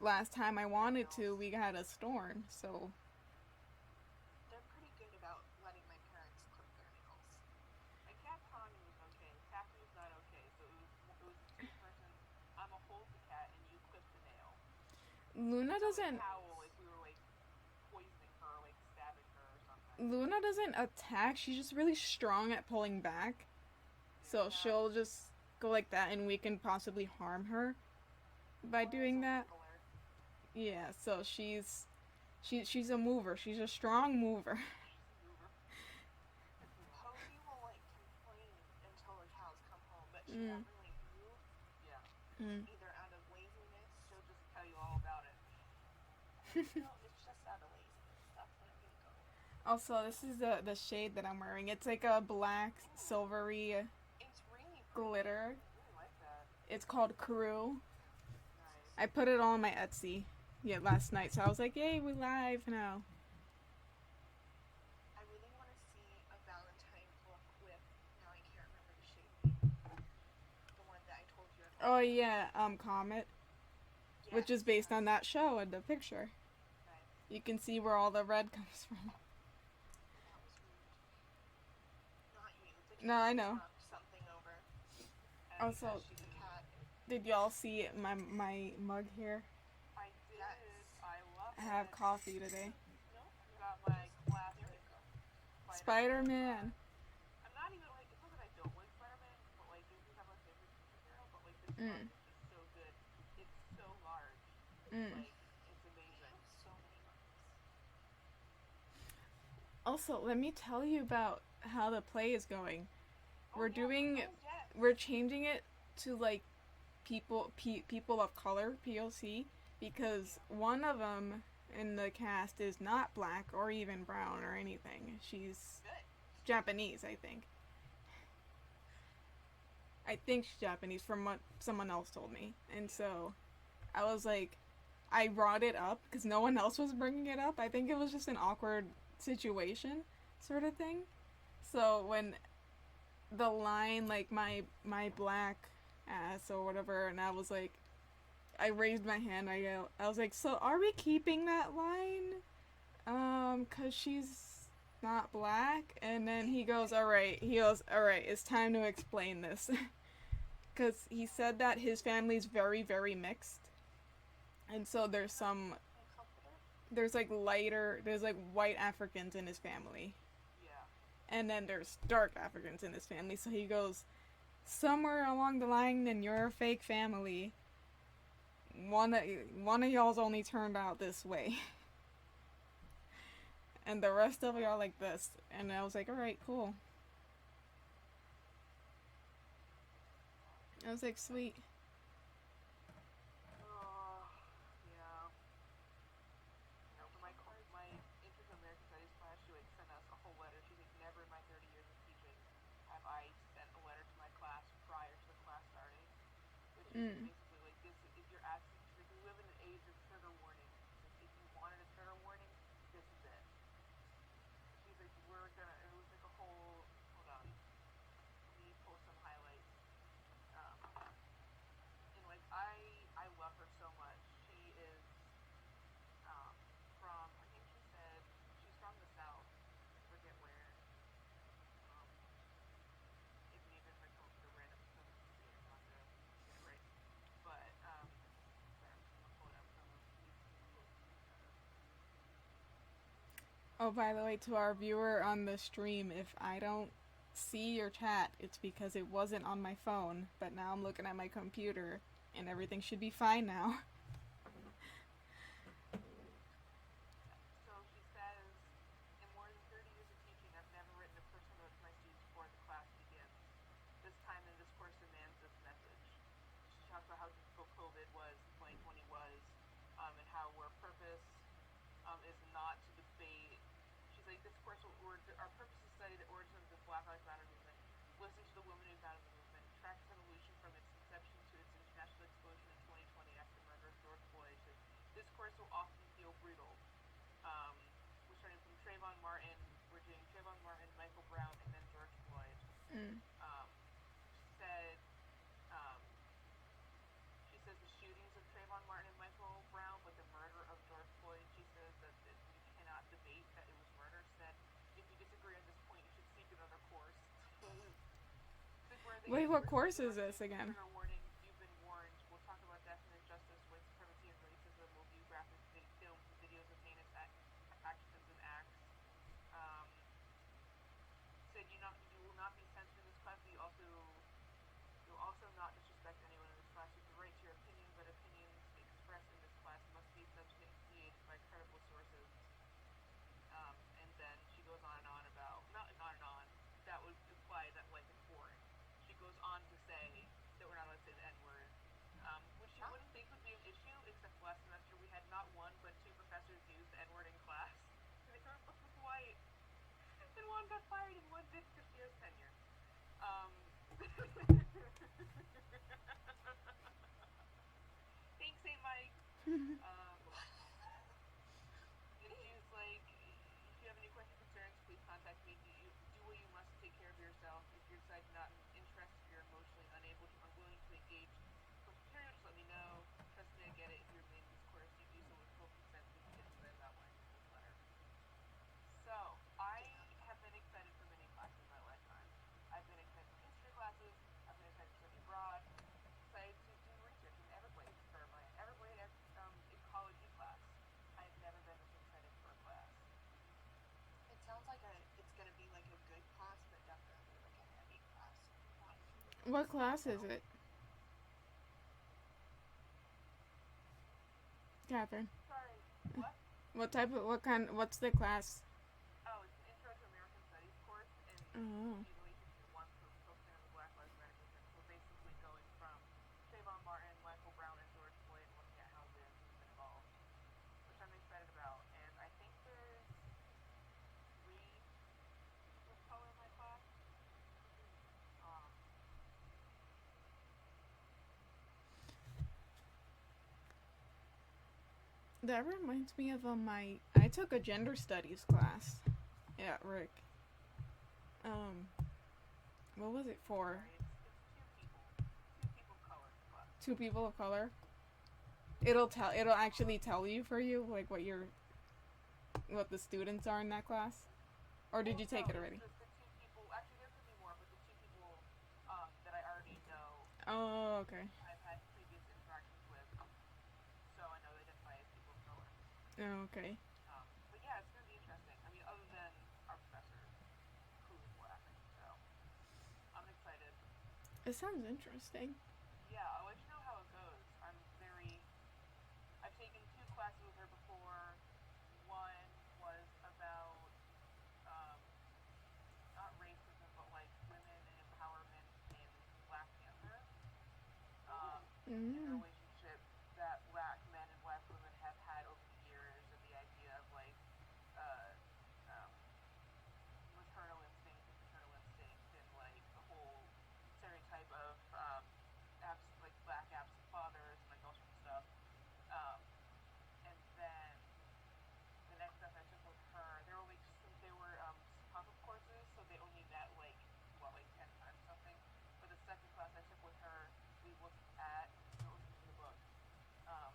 last time I wanted to, we had a storm, so They're pretty good about letting my parents clip their nails. My cat Tanya was okay. Taffy was not okay. So it was two person. I'm a hold the cat and you clip the nail. Luna doesn't Howl if we were like poisoning her, or, like stabbing her or something. Luna doesn't attack. She's just really strong at pulling back. So Yeah. she'll just go like that and we can possibly harm her by doing that. Yeah, so she's a mover. She's a strong mover. Posey will like complain until the cows come home, but she Mm. won't really move Yeah. Mm. either out of laziness. She'll just tell you all about it. No, it's just out of laziness. That's when I'm gonna go. Also, this is the shade that I'm wearing. It's like a black silvery It's really glitter. I really like that. It's called Crew. Nice. I put it all on my Etsy last night, so I was like, yay, we live now. I really want to see a Valentine's look with. Now I can't remember the shade name. The one that I told you about. Oh yeah, Comet, which is based on that show in the picture. Nice. You can see where all the red comes from. That was rude. Not you. The No, cat I know. knocked something over. And Also- because She's a cat. Did y'all see my mug here? I did. Yes. I love I have it. coffee today. Got my classic Spider-Man. Spider-Man. I'm not even like, it's not that I don't like Spider-Man, but like, if you have a favorite superhero, but like, this Mm. one is just so good. It's so large. Mm. Like, it's I amazing. have so many mugs. Also, let me tell you about how the play is going. We're yeah, doing- oh, yes. We're changing it to like people of color, POC, because one of them in the cast is not black or even brown or anything. She's Good. Japanese, I think. I think she's Japanese from what someone else told me. And so I was like, I brought it up because no one else was bringing it up. I think it was just an awkward situation sort of thing. So when the line, like my black ass or whatever, and I was like, I raised my hand. I was like, so are we keeping that line? 'Cause she's not black. And then he goes, all right. He goes, all right. It's time to explain this. 'Cause he said that his family's very, very mixed, and so there's like white Africans in his family, Yeah. and then there's dark Africans in his family. So he goes, somewhere along the line in your fake family, one of y'all's only turned out this way, and the rest of y'all like this. And I was like, all right, cool. I was like, sweet. Yeah. You know, for my intro to American Studies class, she like sent us a whole letter. She's like, never in my 30 years of teaching have I sent a letter to my class prior to the class starting, which is Mm. basically like this: if you're asking, she's like, we live in an age of trigger warnings. If you wanted a trigger warning, this is it. She's like, we're gonna. It was like a whole. Hold on. Let me pull some highlights. And like I love her so much. She is from, I think she said she's from the South. I forget where. Um, if maybe if I come up with a random southern city, I'm not gonna get it right. But sorry, I'm just gonna pull it up from Oh, by the way, to our viewer on the stream, if I don't see your chat, it's because it wasn't on my phone, but now I'm looking at my computer, and everything should be fine now. So she says, in more than 30 years of teaching, I've never written a personal note to my students before the class begins. This time in this course demands this message. She talks about how difficult COVID was, 2020 was, and how our purpose is not to debate. She's like, this course, our purpose is to study the origin of the Black Lives Matter movement, listen to the women who founded the movement, track its evolution from its inception to its international explosion in 2020 after the murder of George Floyd. This course will often feel brutal. Um, we're starting from Trayvon Martin, we're doing Trayvon Martin, Michael Brown, and then George Floyd. Mm. Said, um, she says the shootings of Trayvon Martin and Michael Brown, but the murder of George Floyd, she says that you cannot debate that it was murder. Said, if you disagree on this point, you should seek another course. Wait, what course is this again? Trigger warning, you've been warned. We'll talk about death and injustice, white supremacy and racism. We'll view graphic films and videos of heinous actions and acts. Um, said you will not be censored in this class, but you'll also not disrespect anyone in this class. You have the right to your opinion, but opinions expressed in this class must be substantiated by credible sources. And then she goes on about, not on and on, that would imply that like it's boring. She goes on to say that we're not allowed to say the N-word, which you wouldn't think would be an issue, except last semester we had not one but two professors use the N-word in class. And they were both white. And one got fired and one did for years tenure. Thanks, St. Mike. And she was like, if you have any questions or concerns, please contact me. Do what you must to take care of yourself. If you decide not interested, you're emotionally unwilling to engage with material, just let me know. Trust me, I get it. If you're in this course, you do so with full consent. We can get to that outline in this letter. So, I have been excited for many classes in my lifetime. I've been excited for history classes. I've been excited for study abroad. Excited to do research in Everglades for my Everglades ecology class. I have never been this excited for a class. It sounds like it's gonna be like a good class, but definitely like a heavy class. What class is it, Catherine? Sorry, what? What's the class? Oh, it's an Intro to American Studies course, and Oh. she releases one focusing on the Black Lives Matter movement. So basically going from Trayvon Martin, Michael Brown, and George Floyd, and looking at how the movement evolved, which I'm excited about. And I think there's 3 people of color in my class. That reminds me of I took a gender studies class at Rick. What was it for? Sorry, it's 2 people. 2 people 2 people of color. It'll actually tell you for you like what the students are in that class. Or did you take it already? The 2 people, actually there could be more, but the 2 people that I already know. Oh, okay. I've had previous interactions with, so I know they identify as people of color. Oh, okay. But yeah, it's gonna be interesting. I mean, other than our professor, who is black, so I'm excited. It sounds interesting. Yeah, I'll let you know how it goes. I've taken 2 classes with her before. One was about, not racism, but like women and empowerment in Black Panther, and the relationship that black men and black women have had over the years, and the idea of like, uh, um, maternal instinct and paternal instinct, and like the whole stereotype of, like black absent fathers and like all sorts of stuff. Um, and then the next class I took with her, they were pop-up courses, so they only met like 10 times or something. For the second class I took with her, we looked at what was in the book. Oh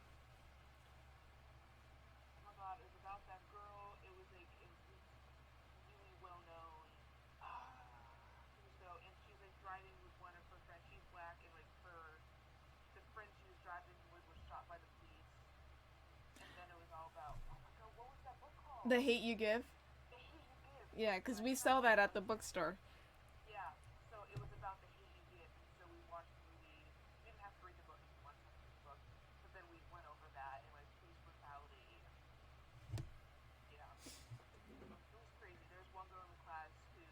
my god, it was about that girl. It was really well known. Years ago, and she's like driving with one of her friends. She's black, and like the friend she was driving with was shot by the police. And then it was all about, oh my god, what was that book called? The Hate You Give? The Hate You Give. Yeah, because we sell that at the bookstore. Yeah, so it was about The Hate You Give, and so we watched the movie. We didn't have to read the book, we wanted to read the book, but then we went over that, and like police brutality, and yeah. It was crazy. There was one girl in the class who,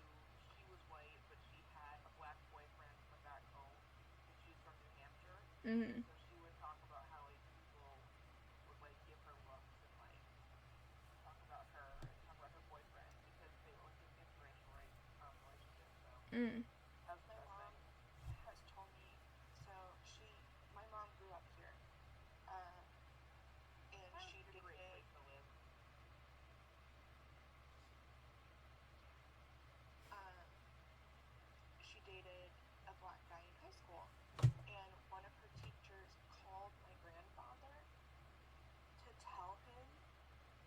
she was white, but she had a black boyfriend from back home, and she was from New Hampshire. Mm-hmm. So she would talk about how like people would like give her looks and like talk about her and talk about her boyfriend because they were like an interracial relationship. So that was My interesting. mom has told me, so my mom grew up here, and That she was a great dated, place to live. she dated a black guy in high school, and one of her teachers called my grandfather to tell him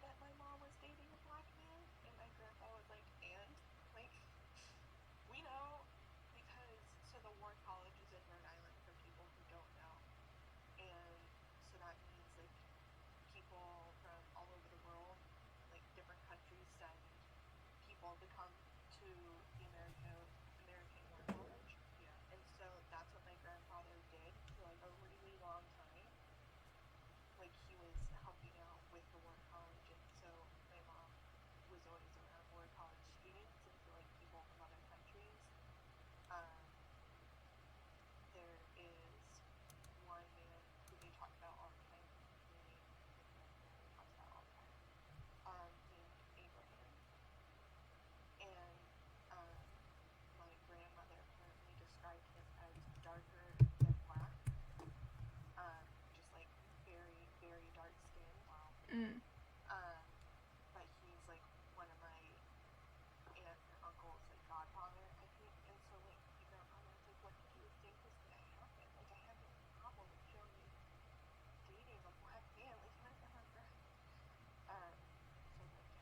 that my mom was dating a black man, and my grandpa was like, and? Like, we know, because, so the Ward College is in Rhode Island, for people who don't know, and so that means, like, people from all over the world, like, different countries send people to come to the American War College. Yeah. And so that's what my grandfather did for like a really long time. Like he was helping out with the War College, and so my mom was always around War College students and so like people from other countries. There is one man who they talk about all the time, named Abraham. And my grandmother apparently described him as darker than black, just like very, very dark skin. Wow. But he's like one of my aunt and uncle's like godfather, I think. And so like my grandmother was like, what do you think was gonna happen? Like I have no problem with Joey dating a black man. Like whatever. So like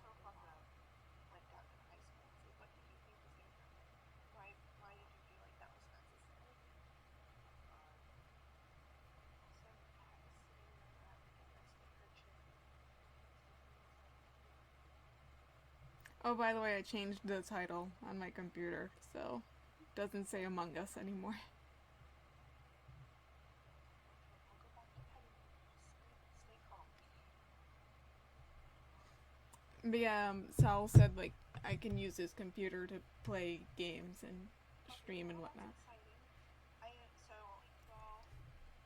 So fucked up. went down to high school and said, what did you think was gonna happen? Why did you feel like that was necessary? Also had to sit in my lap and rested her chin. Oh, by the way, I changed the title on my computer, so it doesn't say Among Us anymore. I'll go back to petting you. Just stay calm. But yeah, Sal said like I can use his computer to play games and stream and whatnot. That's exciting. So saw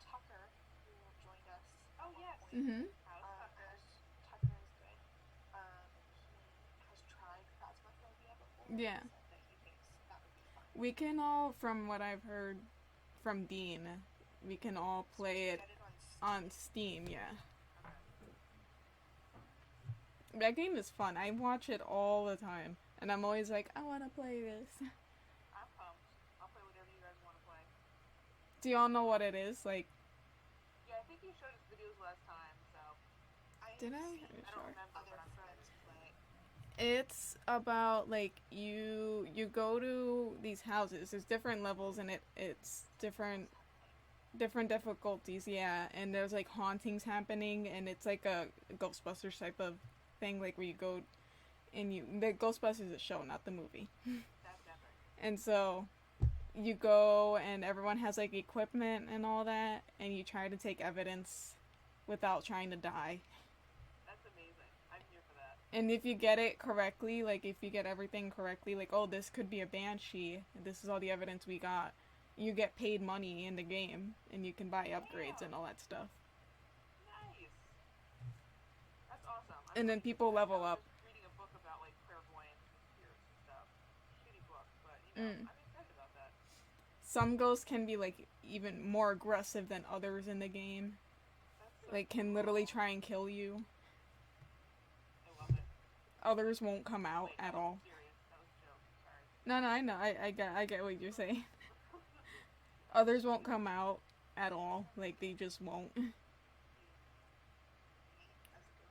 Tucker, who joined us. Oh, yes. Mm-hmm. How's Tucker? Tucker is good. He has tried Transphobia before. Yeah. And said that he thinks that would be fun. We can all, from what I've heard from Dean, we can all play it Get it on on Steam, Steam. yeah. Okay. That game is fun. I watch it all the time, and I'm always like, I want to play this. I'm pumped. I'll play whatever you guys want to play. Do y'all know what it is? Like, Did I? I'm I don't sure. remember, Other but I'm friends play. It's about like you go to these houses. There's different levels and it's different difficulties, yeah, and there's like hauntings happening and it's like a Ghostbusters type of thing, like where you go and you the Ghostbusters is a show, not the movie. that's epic. And so you go and everyone has like equipment and all that and you try to take evidence without trying to die. That's amazing. I'm here for that. And if you get it correctly, like if you get everything correctly, like, oh, this could be a banshee, this is all the evidence we got, you get paid money in the game and you can buy upgrades and all that stuff. Nice. That's awesome. And then people level up. I was just reading a book about like clairvoyance and spirits and stuff. Shitty book, but you know, I'm excited about that. Some ghosts can be like even more aggressive than others in the game. That's so Like can literally try and kill you. I love it. Others won't come out Wait, at I all. wasn't serious. That was a joke. Sorry. No, I know. I get what you're saying. Others won't come out at all. Like they just won't. Me as a ghost.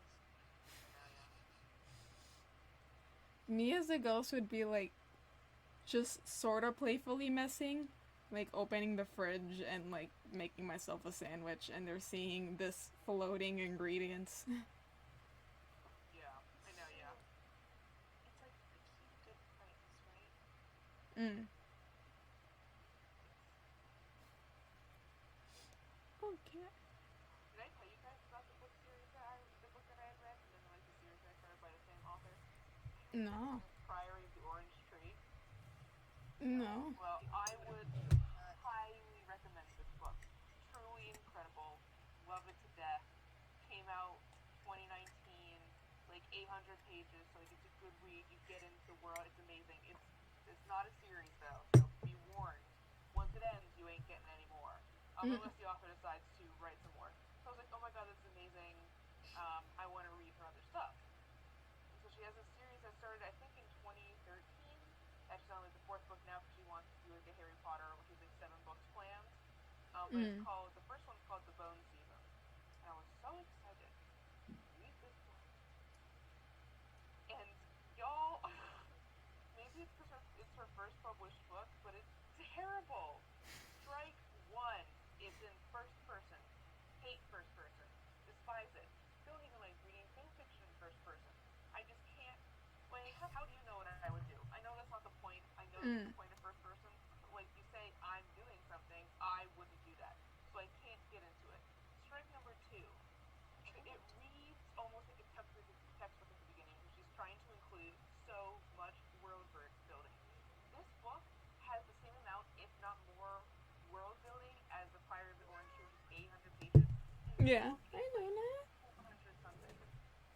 Yeah. Me as a ghost would be like just sort of playfully messing, like opening the fridge and like making myself a sandwich and they're seeing this floating ingredients. Yeah. I know. Yeah. It's like the key to good friends, right? Okay. Did I tell you guys about the book that I had read, and then like the series I started by the same author? No. Priory of the Orange Tree. No. Well, I would highly recommend this book. Truly incredible. Love it to death. Came out 2019, like 800 pages, so like it's a good read. You get into the world. It's amazing. It's not a series though, so be warned. Once it ends, you ain't getting any more. Unless the author decides to write some more. So I was like, oh my god, this is amazing. I want to read her other stuff. And so she has a series that started, I think, in 2013. Actually, on like the fourth book now because she wants to do like a Harry Potter, which is like 7 books planned. But it's called, the first one's called The Bone Season. And I was so excited to read this book. And y'all, maybe it's because it's her first published book, but it's terrible. Strike one. It's in first person. Hate first person. Despise it. Don't even like reading fan fiction in first person. I just can't. Like, how do you know what I would do? I know that's not the point. I know that's the point of first person. But like you say, I'm doing something. I wouldn't do that. So I can't get into it. Strike number two. It reads almost like a textbook at the beginning, which is trying to include so much world building. This book has the same amount, if not more, world building as the Priory of the Orange Tree, which is 800 pages. Yeah. I know that. 400 something.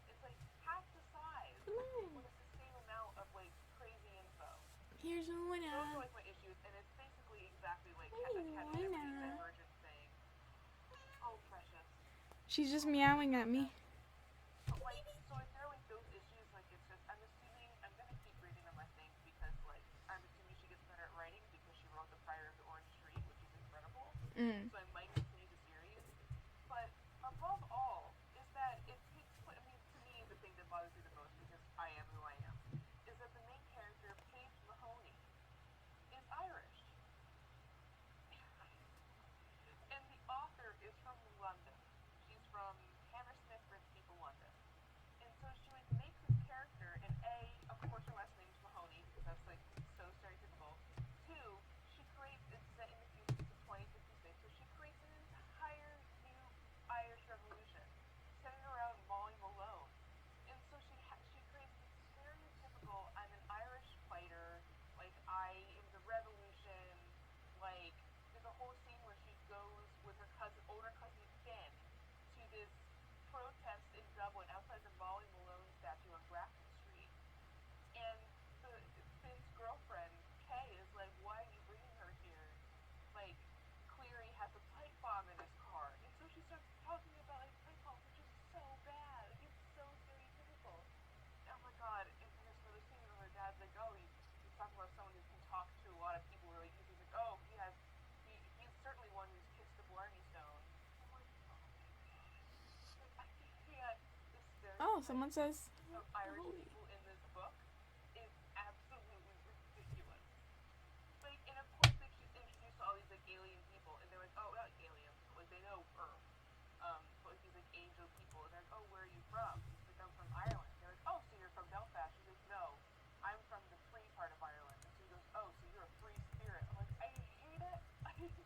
It's like half the size with the same amount of like crazy info. Here's one. Those are like my issues, and it's basically exactly like catching every divergent thing. Oh, precious. She's just meowing at me. Like, so if there are like those issues, like it's just, I'm assuming, I'm gonna keep reading them, I think, because like, I'm assuming she gets better at writing because she wrote The Priory of the Orange Tree, which is incredible. So I might continue the series. But above all, is that it takes, I mean, to me, the thing that bothers me the most, because I am who I am, is that the main character, Paige Mahoney, is Irish. And the author is from London. She's from Hammersmith, British people, London. And so she like makes this character, and of course her last name is Mahoney, because that's like so stereotypical. Two, she creates, it's set in the future to 2056, so she creates Oh, someone says. Of Irish Holy. people in this book is absolutely ridiculous. Like, and of course they introduced all these like alien people, and they're like, oh, not aliens, but like they know Earth. But like these like angel people, and they're like, oh, where are you from? He's like, I'm from Ireland. They're like, oh, so you're from Belfast? She's like, no, I'm from the free part of Ireland. And so he goes, oh, so you're a free spirit. I'm like, I hate it. I hate it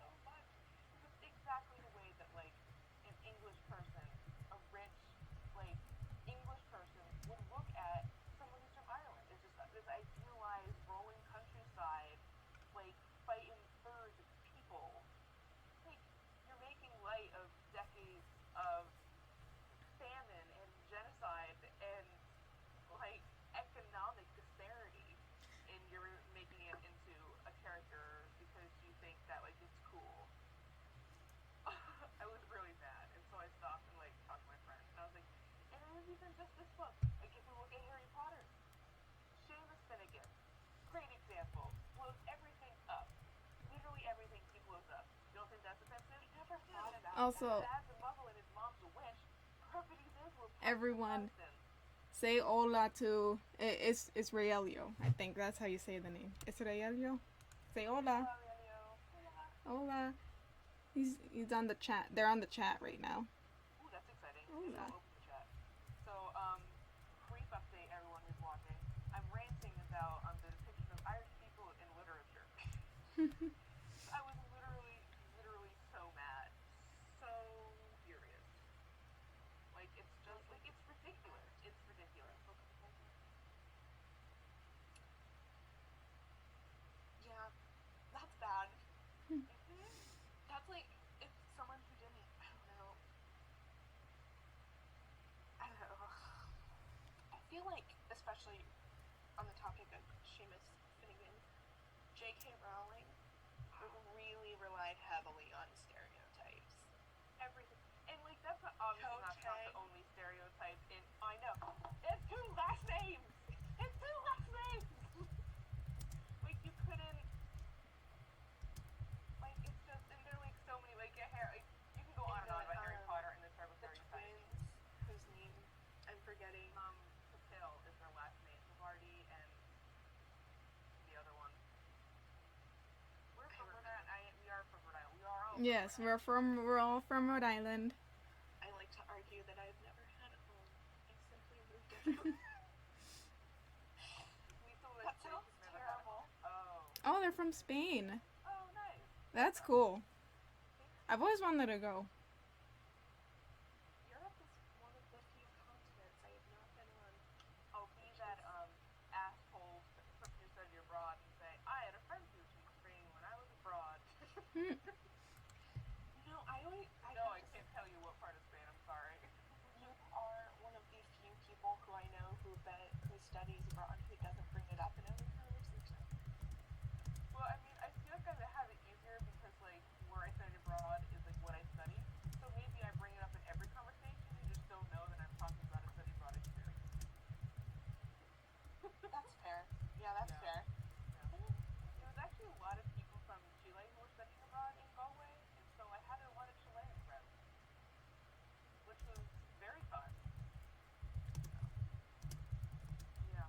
so much. Because it's exactly the way that like an English person, a rich, like English person would look at someone who's from Ireland. It's just this idealized rolling countryside, like fighting furs of people. Like you're making light of decades of famine and genocide and like economic disparity, and you're making it into a character because you think that like it's cool. I was really mad, and so I stopped and like talked to my friend, and I was like, and it isn't even just this book. Like if we look at Harry Potter, Seamus Finnegan, great example, blows everything up. Literally everything he blows up. You don't think that's offensive? Never thought about Also, His dad's a muggle and his mom's a witch. Perfect example of everyone Protestants. say hola to. It's Raelio. I think that's how you say the name. It's Raelio. Say hola. Hola. He's on the chat. They're on the chat right now. Ooh, that's exciting. Hola. Maybe I'll open the chat. So, brief update, everyone who's watching. I'm ranting about the depiction of Irish people in literature. I was literally so mad. So furious. Like, it's just, like, it's ridiculous. It's ridiculous. Yeah, that's bad. Mm-hmm. That's like if someone who didn't, I don't know. I feel like, especially on the topic of Seamus Finnegan, J.K. Rowling really relied heavily on stereotypes. Everything. And, like, that's obviously not the only stereotype in. I know. It's two last names! It's two last names! Like, you couldn't. Like, it's just. And there are, like, so many. Like, like you can go on and on about Harry Potter and the terrible The stereotypes. twins, whose name I'm forgetting. Patel is their last name. Havarti and the other one. We're from Rhode Island. We are from Rhode Island. We are all. Yes, we're all from Rhode Island. I like to argue that I've never had a home. I simply moved everywhere. That sounds terrible. Oh, they're from Spain. Oh, nice. That's cool. I've always wanted to go. Europe is one of the few continents I have not been on. Oh, be that asshole who studied abroad and say, I had a friend who was from Spain when I was abroad. No, I can't tell you what part of Spain, I'm sorry. You are one of the few people who I know who studies abroad who doesn't bring it up in every conversation. Well, I mean, I feel like I have it easier because, like, where I studied abroad is, like, what I study. So maybe I bring it up in every conversation, you just don't know that I'm talking about a study abroad experience. That's fair. Yeah, that's fair. Yeah. There was actually a lot of people from Chile who were studying abroad in Galway, and so I had a lot of Chilean friends, which was very fun. Yeah.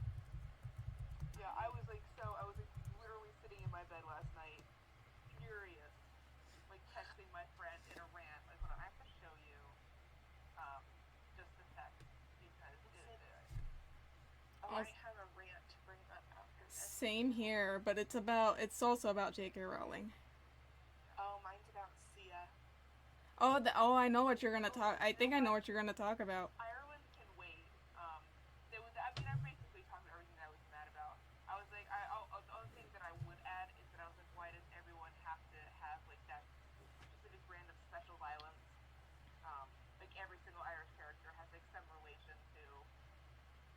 Yeah, I was like literally sitting in my bed last night, furious, like texting my friend in a rant. Like, hold on, I have to show you, just the text because I have a rant to bring up after this. Same here, but it's also about J.K. Rowling. Oh, mine's about Sia. Oh, I know what you're gonna talk. I think I know what you're gonna talk about. Ireland can wait. I basically talked about everything that I was mad about. I was like, the only thing that I would add is that I was like, why does everyone have to have like that specific brand of special violence? Like every single Irish character has like some relation to.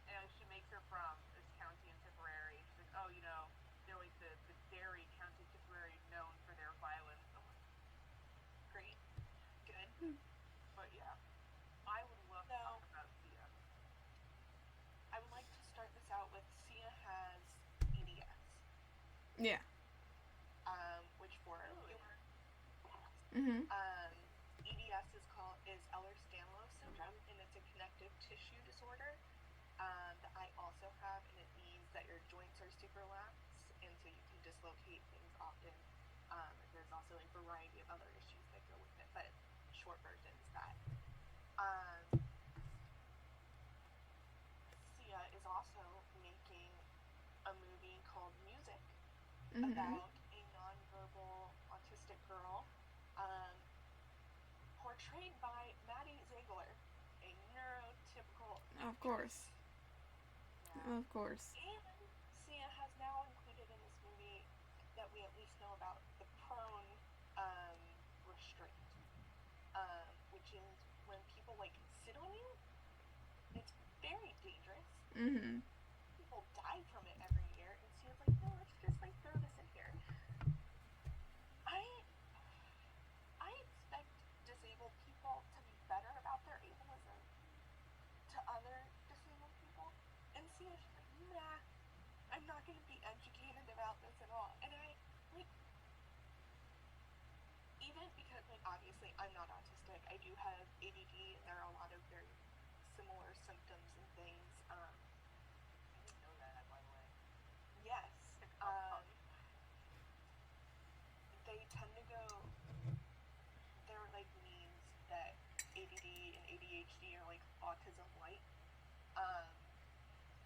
And she makes her from this county in Tipperary. She's like, oh, they're like the Derry County Tipperary known for their violence. I'm like, great, good. But yeah, I would love to talk about Sia. I would like to start this out with Sia has EDS. Yeah. Which for Mhm. EDS is Ehlers-Danlos syndrome, and it's a connective tissue issue disorder that I also have, and it means that your joints are super lax, and so you can dislocate things often. There's also a variety of other issues that go with it, but short version is that. Sia is also making a movie called Music about a nonverbal autistic girl, portrayed by Maddie Ziegler, a neurotypical actress. Of course. Yeah. Of course. And Sia has now included in this movie that we at least know about the prone restraint, which is when people like sit on you. It's very dangerous. People die from it every year, and Sia's like, no, let's just like throw this in here. I expect disabled people to be better about their ableism to other disabled people, and Sia's like, nah, I'm not going to be educated about this at all. And I, like, even because, like, obviously I'm not autistic, I do have ADD, and there are a lot of very similar symptoms and things. I didn't know that, by the way. Yes. They tend to go, there are, like, memes that ADD and ADHD are, like, autism light,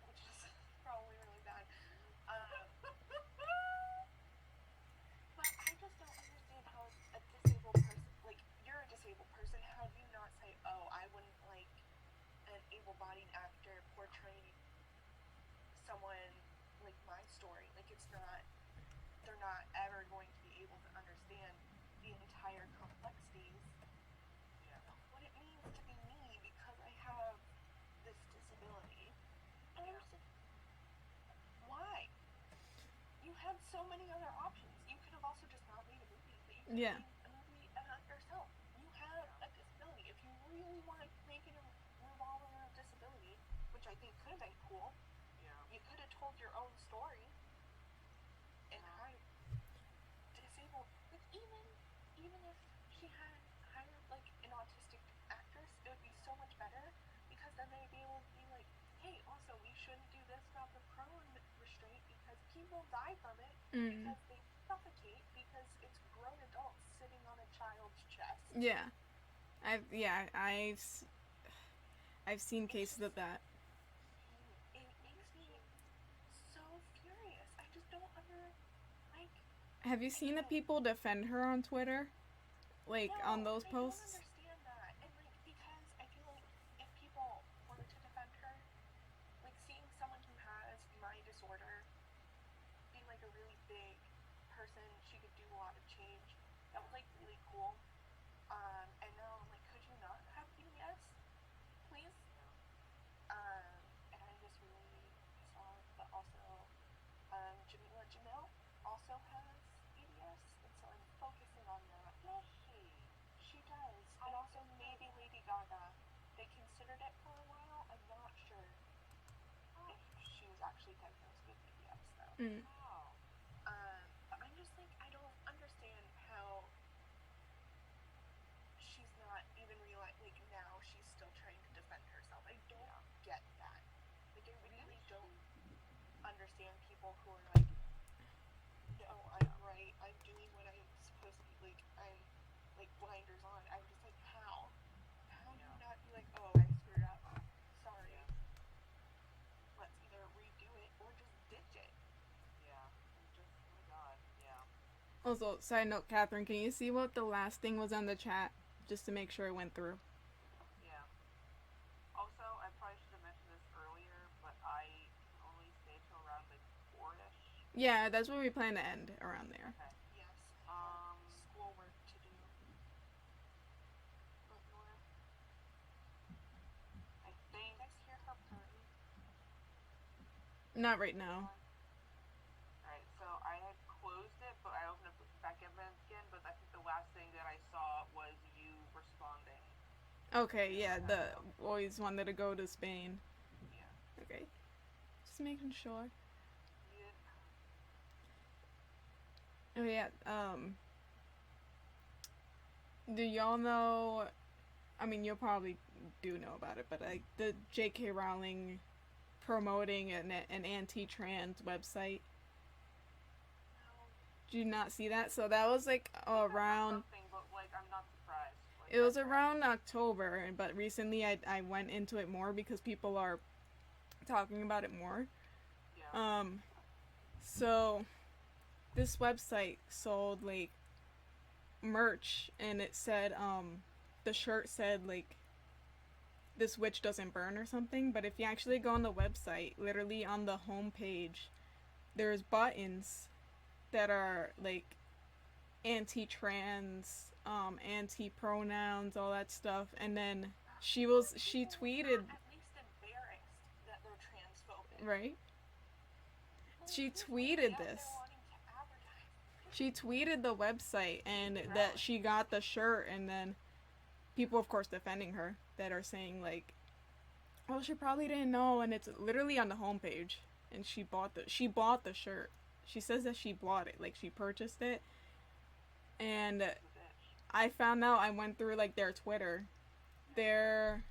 which is probably really bad. But I just don't understand how a disabled person, like, you're a disabled person, how do you not say, oh, I wouldn't like an able-bodied actor portraying someone like my story? Like, it's not, they're not ever going to be able to understand the entire complexities of what it means to be me because I have this disability. And I'm just like, why? You had so many other options. You could have also just not made a movie, but you could have made a movie about yourself. You have a disability. If you really want to make it revolve around disability, which I think could have been cool, you could have told your own story and hired disabled. Like, even if she had hired like an autistic actress, it would be so much better because then they'd be able to be like, hey, also we shouldn't do this about the prone restraint because people die from it because they suffocate because it's grown adults sitting on a child's chest. Yeah. I've seen cases of that. It makes me so furious. I just don't like. Have you seen the people defend her on Twitter? Like, No, on those I posts? don't understand that. And like, because I feel like if people were to defend her, like seeing someone who has my disorder be like a really big person, she could do a lot of change. That was like really cool. And now I'm like, could you not have BBS, please? And I'm just really pissed off. But also, Jamila Jamil also has BBS, and so I'm focusing on that. Does she? She does. And also maybe Lady Gaga. They considered it for a while. I'm not sure if she was actually diagnosed with BBS though. Wow. But I'm just like, I don't understand how she's not even like now she's still trying to defend herself. I don't get that. Like, I really don't understand people who are like, no, I'm right, I'm doing what I'm supposed to be, like, I'm like blinders on. I'm just like, how do you not be like, oh, I screwed up, sorry, let's either redo it or just ditch it. Yeah. Just, oh my god. Yeah. Also, side note, Catherine, can you see what the last thing was on the chat? Just to make sure it went through. Yeah. Also, I probably should have mentioned this earlier, but I can only stay till around like 4-ish. Yeah, that's where we plan to end, around there. Okay. Yes. Schoolwork to do. But Nora, I think. you guys hear her purring? Not right now. Alright, so I had closed it, but I opened it back up again, but I think the last thing that I saw was you responding. Okay, yeah, the always wanted to go to Spain. Yeah. Okay. Just making sure. Yeah. Oh yeah, do y'all know I mean, you'll probably do know about it, but like the J.K. Rowling promoting an anti-trans website. No. Did you not see that? So that was like around. Something, but like I'm not surprised. Like, It was around October, but recently I went into it more because people are talking about it more. Yeah. So this website sold like merch, and it said the shirt said like this witch doesn't burn or something. But if you actually go on the website, literally on the home page, there's buttons that are like anti-trans, anti-pronouns, all that stuff. And then she tweeted, At least embarrassed that they're transphobic. right? She Like, there's tweeted nobody out this. there wanting to advertise. She tweeted the website and that she got the shirt, and then people, of course, defending her that are saying like, "Oh, she probably didn't know," and it's literally on the homepage. And she bought the shirt. She says that she bought it, like she purchased it. And I found out, I went through like their Twitter. They're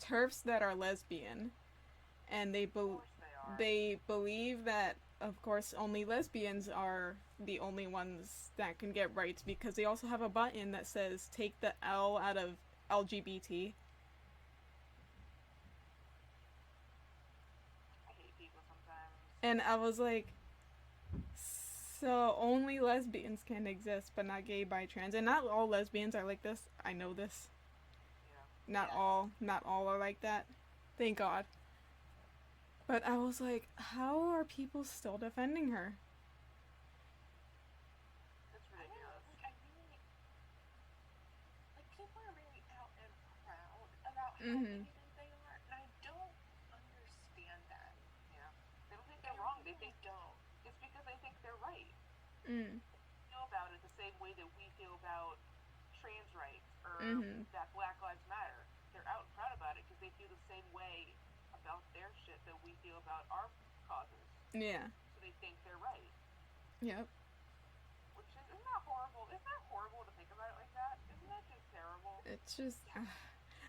TERFs that are lesbian, and they believe that, of course, only lesbians are the only ones that can get rights, because they also have a button that says take the L out of LGBT. I hate people sometimes. And I was like, so only lesbians can exist, but not gay, bi, trans. And not all lesbians are like this. I know this. Yeah. Not all are like that. Thank God. But I was like, how are people still defending her? It's I don't know, ridiculous. like, I really, like, people are really out and proud about how Mhm. bigoted they are, and I don't understand that. Yeah. They don't think I they're wrong. They really think don't. it's because they think they're right. Mm. They feel about it the same way that we feel about trans rights or Mhm. that Black Lives Matter. They're out and proud about it because they feel the same way about their shit that we feel about our causes. Yeah. So they think they're right. Yep. Which isn't that horrible? Isn't that horrible to think about it like that? Isn't that just terrible? It's just,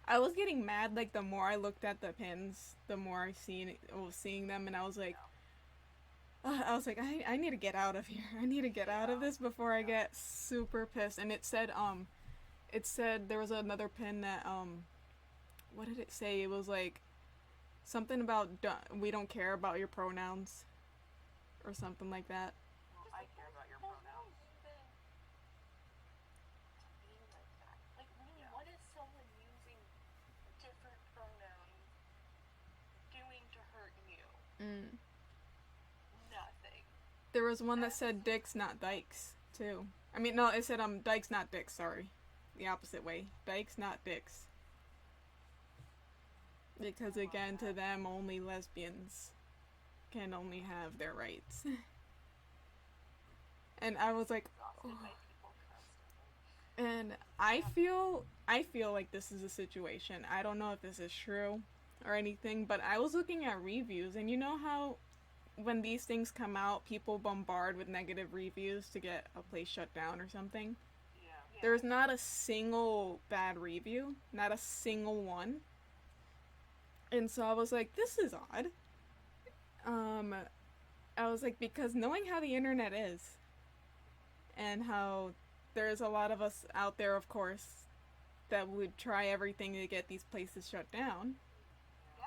I was getting mad. Like the more I looked at the pins, the more I was seeing them, and I was like, I need to get out of here. I need to get out of this before I get super pissed. And it said there was another pin that what did it say? It was like something about we don't care about your pronouns, or something like that. Well, Just I like, care about your there's pronouns. no reason to be like that. Like, really, Yeah. what is someone using different pronouns doing to hurt you? Mm. Nothing. There was one that said dicks, not dykes, too. I mean, no, it said dykes, not dicks. Sorry, the opposite way. Dykes, not dicks. Because again, to them, only lesbians can only have their rights. And I was like, Exhausted by people constantly. and I feel like this is a situation. I don't know if this is true or anything, but I was looking at reviews, and you know how when these things come out, people bombard with negative reviews to get a place shut down or something. Yeah. There's not a single bad review, not a single one. And so I was like, this is odd. I was like, because knowing how the internet is, and how there's a lot of us out there, of course, that would try everything to get these places shut down. Yeah.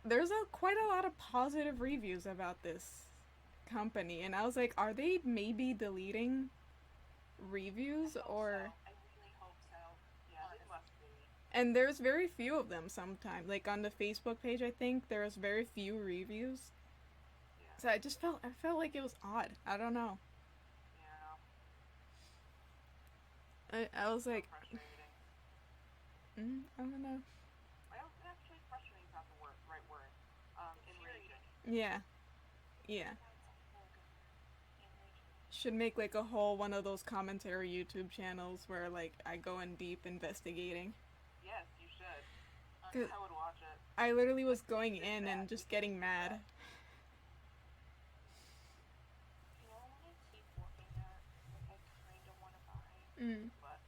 There's quite a lot of positive reviews about this company, and I was like, are they maybe deleting reviews, or? I really hope so. Yeah, they must be. And there's very few of them sometimes. Like on the Facebook page, I think there's very few reviews. Yeah. So I felt like it was odd. I don't know. Yeah. I was like, Frustrating. I don't know. I don't actually frustrating is not the right word. Enraging. Yeah. Yeah. That's a whole good word. Enraging. Should make like a whole one of those commentary YouTube channels where like I go in deep investigating. Yes, you should. Good. I would watch it. I literally was going in and just getting mad. You know what I keep looking at, like I kind of want to buy, Mm. But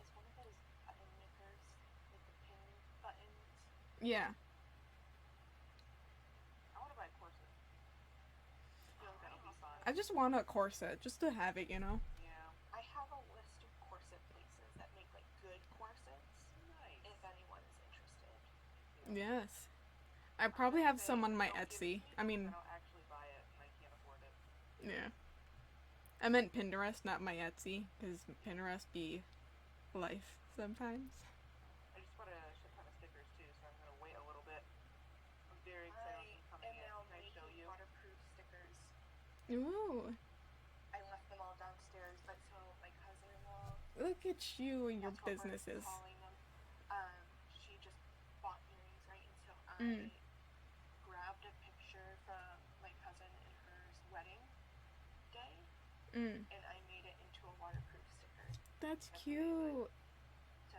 is one of those button makers Yeah. I want to buy corsets. I feel like that'll be fun. I just want a corset, just to have it, you know? Yeah. I have a list of corset places that make like good corsets. Nice. If anyone is interested. Yes. I probably have some on my Don't give it Etsy. to me I because mean, I don't actually buy it and I can't afford it. yeah. I meant Pinterest, not my Etsy, because Pinterest be life sometimes. I just bought a shit ton of stickers too, so I'm gonna wait a little bit. I'm very excited about them coming am in. now Can I show making you? waterproof stickers. Ooh, I left them all downstairs, but so my cousin-in-law, look at you and your that's what we're businesses. calling them, she just bought earrings, right? And so I Mm. grabbed a picture from my cousin and her's wedding day, Mm. and I made it into a waterproof sticker. That's That's cute. So,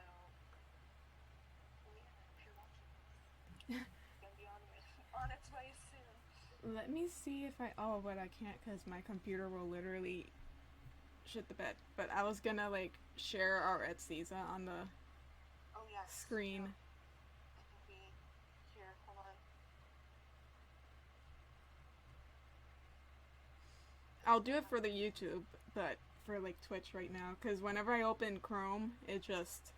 Leanna, if you're watching this, it's gonna be on its way soon. Let me see if I. Oh, but I can't because my computer will literally shit the bed. But I was gonna like share our Etsy's on the Oh yes. screen. No. I think we here. Hold on. I'll do it for the YouTube, but for like Twitch right now, because whenever I open Chrome, it just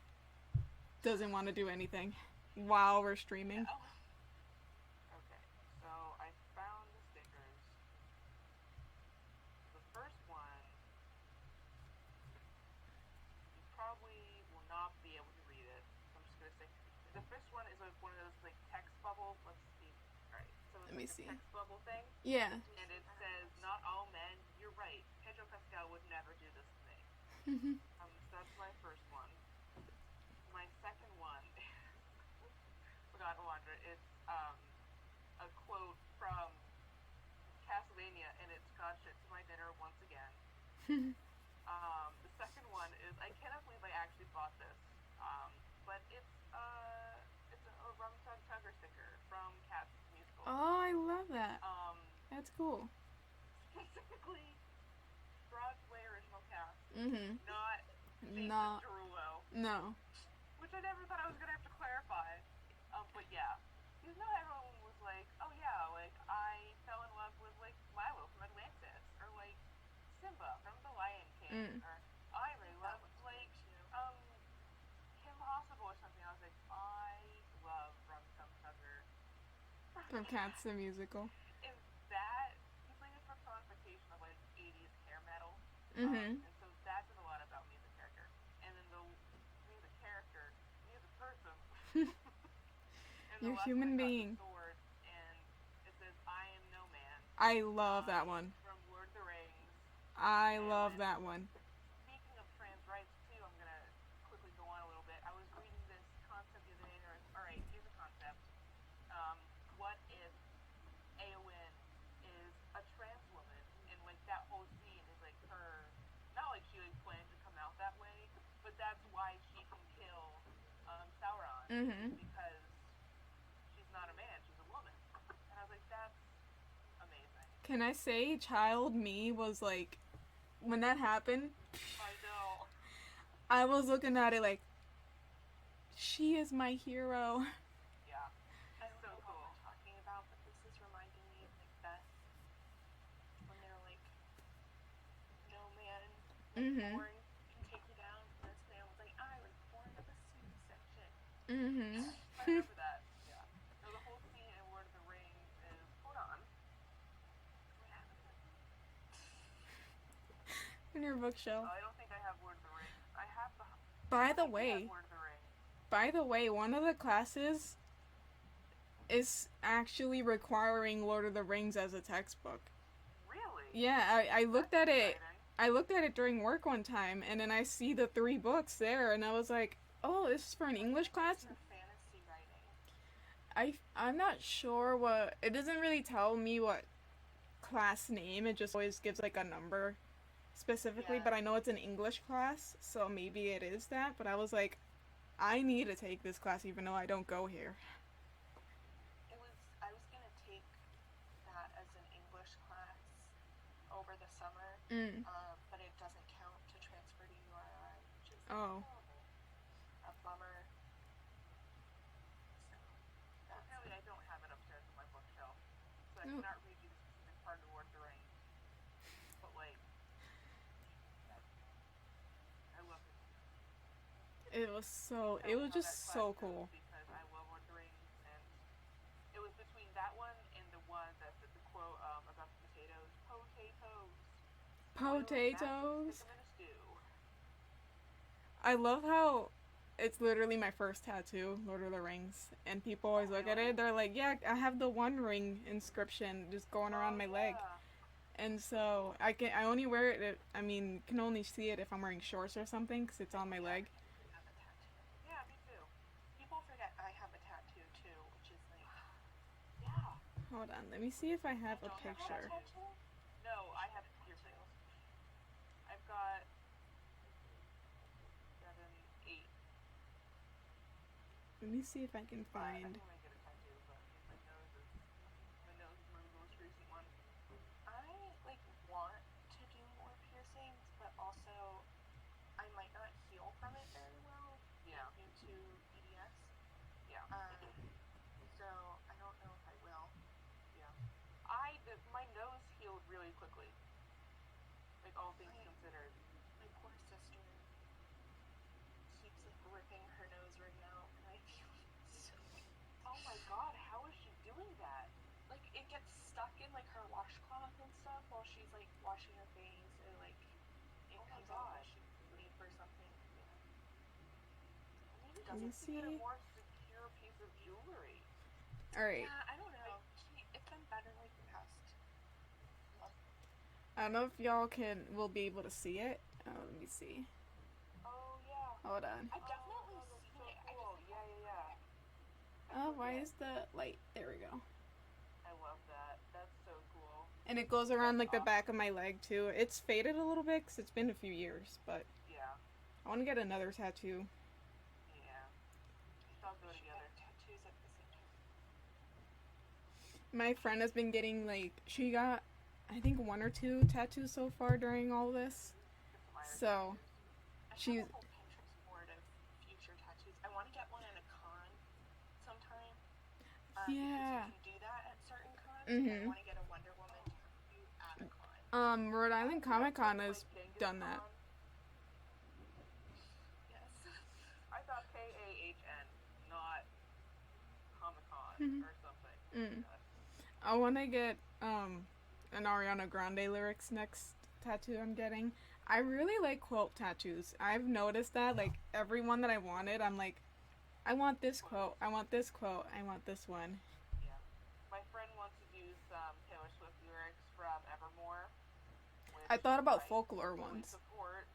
doesn't want to do anything while we're streaming. Oh. Okay, so I found the stickers. The first one, you probably will not be able to read it. So I'm just gonna say, the first one is like one of those like text bubble. Let's see. All right, so it's Let me like see. a text bubble thing, Yeah. and it says, "Not all men." You're right. Pedro Pascal would never do this to me. So that's my first one. My second one, forgot Alondra. It's a quote from Castlevania, and it's "God shit to my dinner once again." The second one is, I cannot believe I actually bought this, but it's a Rum Tug Tugger sticker from Cats musical. Oh, I love that. That's cool. Specifically, Broadway original cast, Mhm. not Jason No. Derulo, No. which I never thought I was gonna have to clarify. But yeah, because now everyone was like, "Oh yeah, like I fell in love with like Milo from Atlantis, or like Simba from The Lion King, or I really love like Kim Possible or something." I was like, I love Rum Tum Tugger From Cats the Musical. Is that he's like a personification of like 80s hair metal. Mhm. And so that says a lot about me as a character. And then me as a character, me as a person. And You're a the last human one I got being. the sword, and it says, "I am no man." I love that one. From Lord of the Rings. I And love then, that one. speaking of trans rights too, I'm gonna quickly go on a little bit. I was reading this concept the other day, and alright, here's a concept. What if Aowen is a trans woman, and like that whole scene is like her, not like she like planned to come out that way, but that's why she can kill Sauron, Mhm. because she's not a man, she's a woman. And I was like, that's amazing. Can I say, child me was like, when that happened, I know. I was looking at it like, she is my hero. Yeah. I It's don't so know what cool. we're talking about, but this is reminding me of Macbeth when they're like, no man born can take you down. And this man was like, I was born of a C-section. Mhm. I remember that. Yeah. No, the whole scene in Lord of the Rings is, hold on. What happened? In your bookshelf. I don't think I have Lord of the Rings. I have the. By I the think I have way, Lord of the Rings. one of the classes is actually requiring Lord of the Rings as a textbook. Really? Yeah, I looked That's at it. exciting. I looked at it during work one time, and then I see the 3 books there, and I was like, "Oh, this is for an English class." For fantasy writing. I'm not sure what. It doesn't really tell me what class name. It just always gives like a number specifically, Yeah. but I know it's an English class, so maybe it is that. But I was like, I need to take this class even though I don't go here. I was gonna take that as an English class over the summer, but it doesn't count to transfer to URI, which is Oh. a bummer. So, I No. cannot read you the specific part of Lord of the Rings, but like, I love it. It was so. Tell It me was how that just class so goes cool. because I love Lord of the Rings, and it was between that one and the one that said the quote about the potatoes. Potatoes. Boil 'em, mash 'em, Potatoes. stick 'em in a stew. I love how it's literally my first tattoo, Lord of the Rings, and people always look at Really? it. They're like, "Yeah, I have the One Ring inscription just going around my leg," Yeah. and so I only wear it. I mean, can only see it if I'm wearing shorts or something because it's on my leg. I have a tattoo. Yeah, me too. People forget I have a tattoo too, which is like, Yeah. Hold on, let me see if I have a do you have a picture. tattoo? No, I have piercings. I've got 7, 8. Let me see if I can I find. think I might get a tattoo, but my nose is my most recent one. I like want to do more piercings, but also I might not heal from it very well Yeah. due to EDS. Yeah. So I don't know if I will. Yeah. My nose healed really quickly. Like all things considered. My poor sister keeps like ripping her nose right now, and I feel so. Oh my god, how is she doing that? Like it gets stuck in like her washcloth and stuff while she's like washing her face, or like it Oh my comes out while god. she's asleep or something. Yeah. Maybe Let she me needs to get a see. more secure piece of jewelry. All right. Yeah, I don't know. It's been better like the past month. I don't know if y'all will be able to see it. Let me see. Oh yeah. Hold on. I've definitely that looks seen so it. cool. I just Yeah. Oh, why is the light? There we go. I love that. That's so cool. And it goes around like the Awesome. back of my leg too. It's faded a little bit because it's been a few years, but Yeah. I want to get another tattoo. Yeah. We should all go we should together. get tattoos at the same time. My friend has been getting like she got, I think 1 or 2 tattoos so far during all this. Get some Irish So tattoos. I she's have a whole Pinterest board of future tattoos. I want to get one at a con sometime. Because yeah. you can do that at certain cons. Mhm. And I want to get a Wonder Woman tattoo at a con. Rhode Island Comic Con has Like Genghis done that. Khan. Yes. I thought KAHN, not Comic Con Mhm. or something. Mm. God. I want to get an Ariana Grande lyrics next tattoo I'm getting. I really like quote tattoos. I've noticed that like every one that I wanted, I'm like, I want this quote, I want this quote, I want this one. Yeah. My friend wants to do some Taylor Swift lyrics from Evermore. Which I thought about I folklore fully ones. support.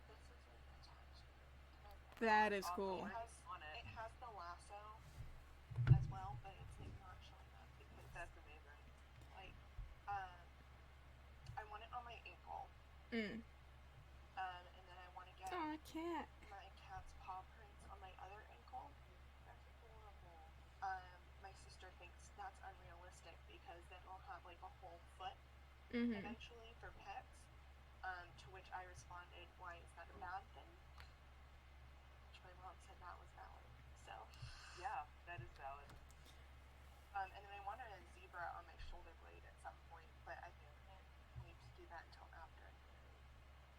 This isn't attached. That is Awesome. cool. Where's it on it? It has the lasso as well, but it's like not showing up because That's amazing. like I want it on my ankle. Mm. And then I want to get Oh, cat. my cat's paw prints on my other ankle. That's adorable. My sister thinks that's unrealistic because then we'll have like a whole foot Mhm. eventually for pets. To which I responded, "Why is that a bad thing?" Which my mom said that was valid. So, Yeah, that is valid. and then I wanted a zebra on my shoulder blade at some point, but I can't wait to do that until after I'm married.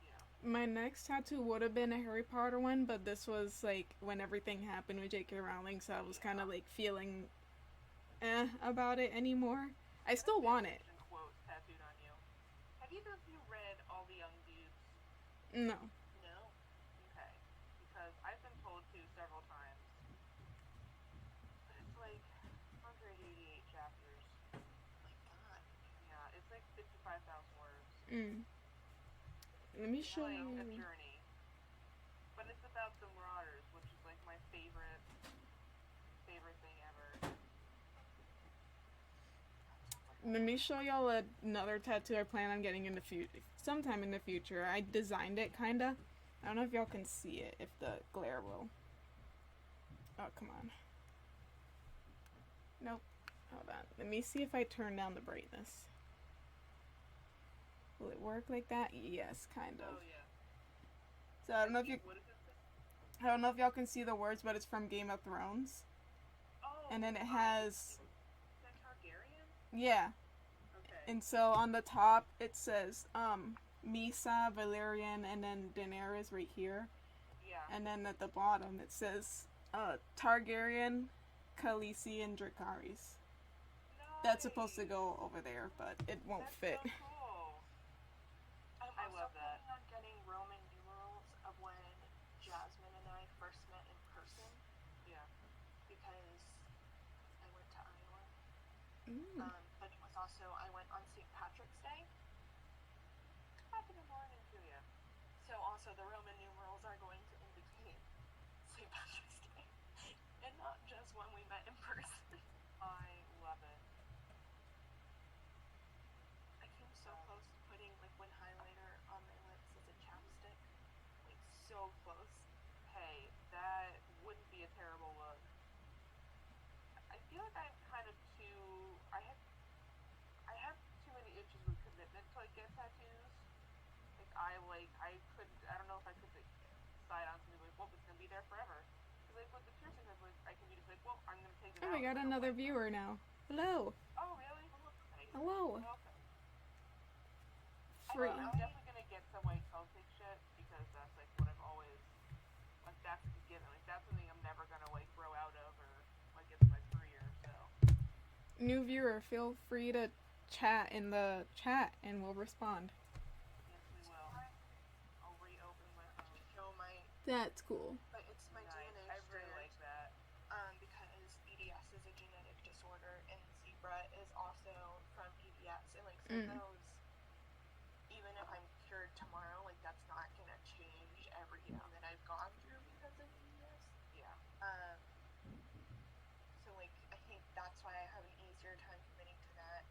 Yeah. My next tattoo would have been a Harry Potter one, but this was like when everything happened with J.K. Rowling, so I was kind of like feeling about it anymore. I still want it. Quotes tattooed on you. Have either of you read All the Young Dudes? No. No. Okay. Because I've been told to several times. But it's like 188 chapters. Oh my god. Yeah, it's like 55,000 words. Mm. Let me It's show like a you. journey. But it's about the Marauders, which is like my favorite thing ever. Let me show y'all another tattoo I plan on getting in the future, sometime in the future. I designed it kinda. I don't know if y'all can see it, if the glare will. Oh, come on. Nope. Hold on. Let me see if I turn down the brightness. Will it work like that? Yes, kind of. Oh yeah. So I don't know if you, What is it? I don't know if y'all can see the words, but it's from Game of Thrones. Oh. And then it has, Is that Targaryen? Yeah. Okay. And so on the top it says Misa, Valerian, and then Daenerys right here. Yeah. And then at the bottom it says Targaryen, Khaleesi, and Dracarys. That's supposed to go over there, but it won't That's fit. so cool. I'm I also love that. planning on getting Roman numerals of when Jasmine and I first met in person. Yeah. Because I went to Iowa. But it was also, I went on St. Patrick's Day. Happy to morning to you. So also the Roman numerals are going to indicate St. Patrick's Day. And not just when we met in person. I love it. I came so close to putting liquid highlighter on my lips as a chapstick. Like so close. Hey, that wouldn't be a terrible look. I feel like I'm kind of too. I have too many issues with commitment to like get tattoos. I couldn't. I don't know if I could like, decide on something like, well, it's gonna be there forever. Because like with the piercings, I can be just like, well, I'm gonna take it Oh, out. we got another viewer now. Hello. Oh really? Nice. Hello. Welcome. Free. I'm definitely gonna get some white Celtic shit because that's like what I've always like. That's a given. Like that's something I'm never gonna like grow out of or like it's my career. So New viewer, feel free to chat in the chat and we'll respond. yes, we will. I'll reopen my phone. Show my, That's cool. but it's my Nice. DNA I really strand. like that. Because EDS is a genetic disorder and zebra is also from EDS. And like so those, even if I'm cured tomorrow, like that's not gonna change everything that I've gone through because of EDS. Yeah. So like I think that's why I have an easier time committing to that.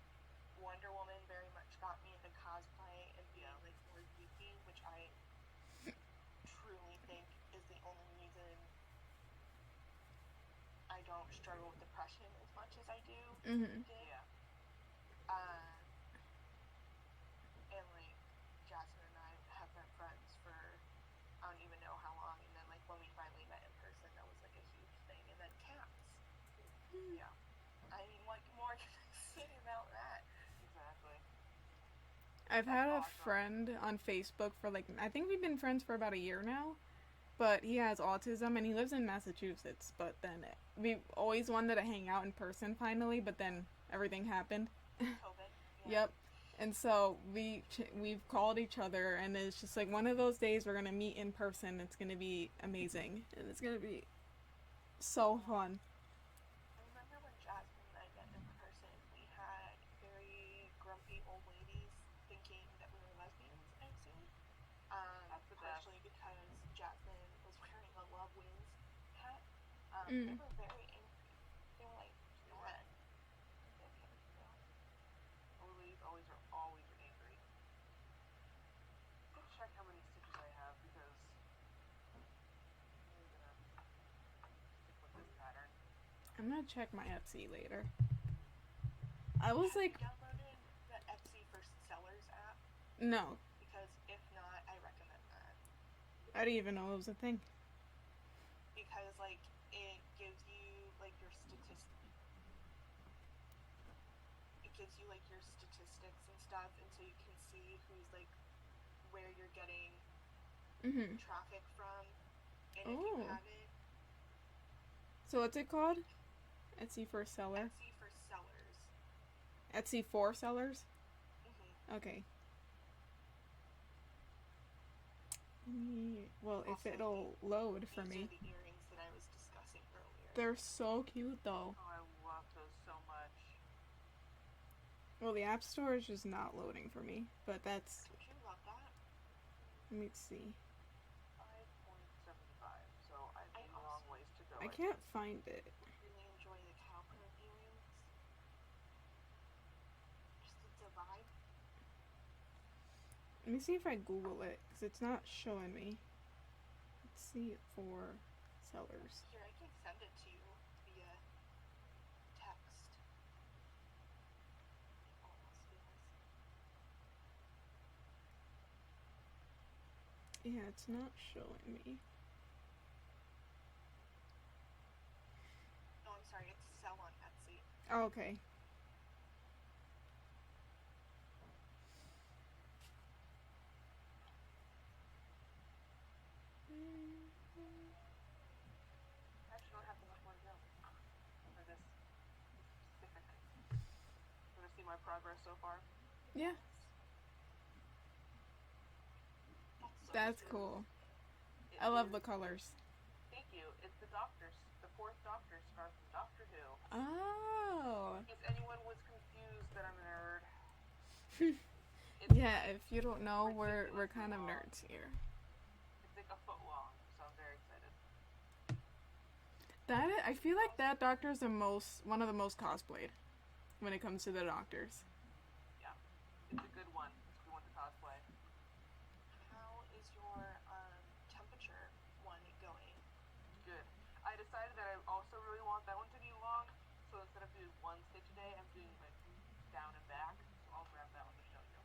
Wonder Woman very much got me into cosplay and being like more geeky, which I truly think is the only reason I don't struggle with depression as much as I do. Yeah. And like Jasmine and I have been friends for I don't even know how long, and then like when we finally met in person, that was like a huge thing. And then cats. Yeah. I mean, what more can I say about that? Exactly. I've had a awesome. friend on Facebook for like, I think we've been friends for about a year now. But he has autism and he lives in Massachusetts. But then we always wanted to hang out in person finally, but then everything happened. COVID. Yeah. Yep. And so we've called each other, and it's just like one of those days we're gonna meet in person. It's gonna be amazing, and it's gonna be so fun. I remember when Jasmine and I met in person, we had very grumpy old ladies thinking that we were lesbians, I assume. That's the best. Partially because Jasmine was wearing a Love Wins hat. They were very angry. They were like, "Man, okay, well, Old ladies always are angry. Let's check how many stitches I have because I'm really gonna stick with this pattern. I'm gonna check my Etsy later. I was have like, you downloaded the Etsy for Sellers app? no, Because if not, I recommend that. I didn't even know it was a thing. Because like it gives you like your statistics and stuff, and so you can see who's like where you're getting traffic from, and if you haven't. So what's it called? Etsy for seller. Etsy for sellers. Etsy for sellers. Okay. Well, if Also, it'll load for these me. are the earrings that I was discussing earlier. They're so cute though. Oh, I love those so much. Well, the App Store is just not loading for me, but that's. Don't you love that? Let me see. 5.75. So I have a long also- ways to go. I can't find it. Really enjoy the cow print earrings. Just it's a vibe. Let me see if I Google it, because it's not showing me. Let's see it for sellers. Here, I can send it to you via text. It almost feels. Yeah, it's not showing me. Oh, I'm sorry, it's sell on Etsy. Oh, okay. progress so far? Yeah, That's so that's cool. It I love is- the colors. Thank you. It's the fourth Doctor scar from Doctor Who. Oh. In case anyone was confused that I'm a nerd. It's Yeah, if you don't know, we're kind of nerds here. It's like a foot long, so I'm very excited. I feel like that Doctor's one of the most cosplayed when it comes to the Doctors. It's a good one. It's a good one to cosplay. How is your temperature one going? Good. I decided that I also really want that one to be long, so instead of doing one stitch a day, I'm doing like down and back. So I'll grab that one to show you.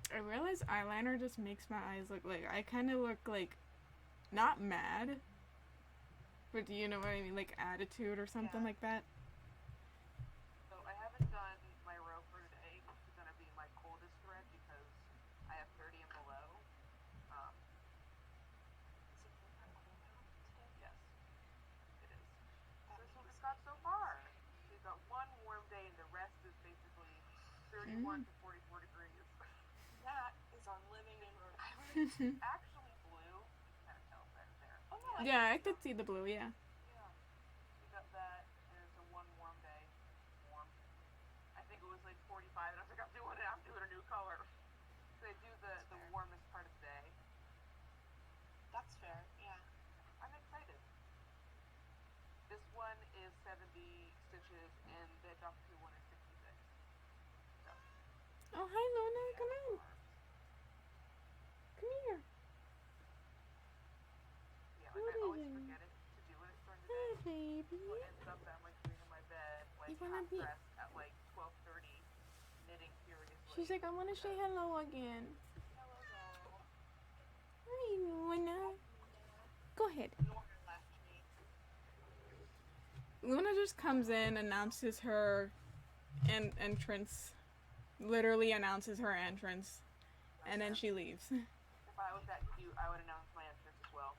I realize eyeliner just makes my eyes look like I kind of look like not mad, but do you know what I mean, like attitude or something Yeah. like that. So I haven't done my row for today, which is going to be my coldest thread because I have 30 and below. Is it more cold out today? Yes, it is. That This is what makes we've got so far. We've got one warm day and the rest is basically 31 to 44 degrees. That is on living in Rhode Island. Actually blue. You can kind of tell right there. Oh no, Yeah, I could see the blue. Yeah. Yeah. We got that, and it's a one warm day. Warm. I think it was like 45, and I was like, I'm doing a new color. So I do the warmest part of the day. that's fair. Yeah. I'm excited. This one is 70 stitches, and the Doctor Who one is 66. So, Oh, hi Luna, come in. Come here. yeah, What like I is always it? forget it to do it during the Hi, day. baby. So it ends up that I'm like laying in my bed, like You wanna half be- dressed at like 12:30, knitting furiously. She's like, I want to say hello again. Hello, doll. Hi, Luna. Go ahead. Nora left me. Luna just comes in, announces her entrance, literally announces her entrance, and then she leaves. If I was that cute, I would announce my entrance as well.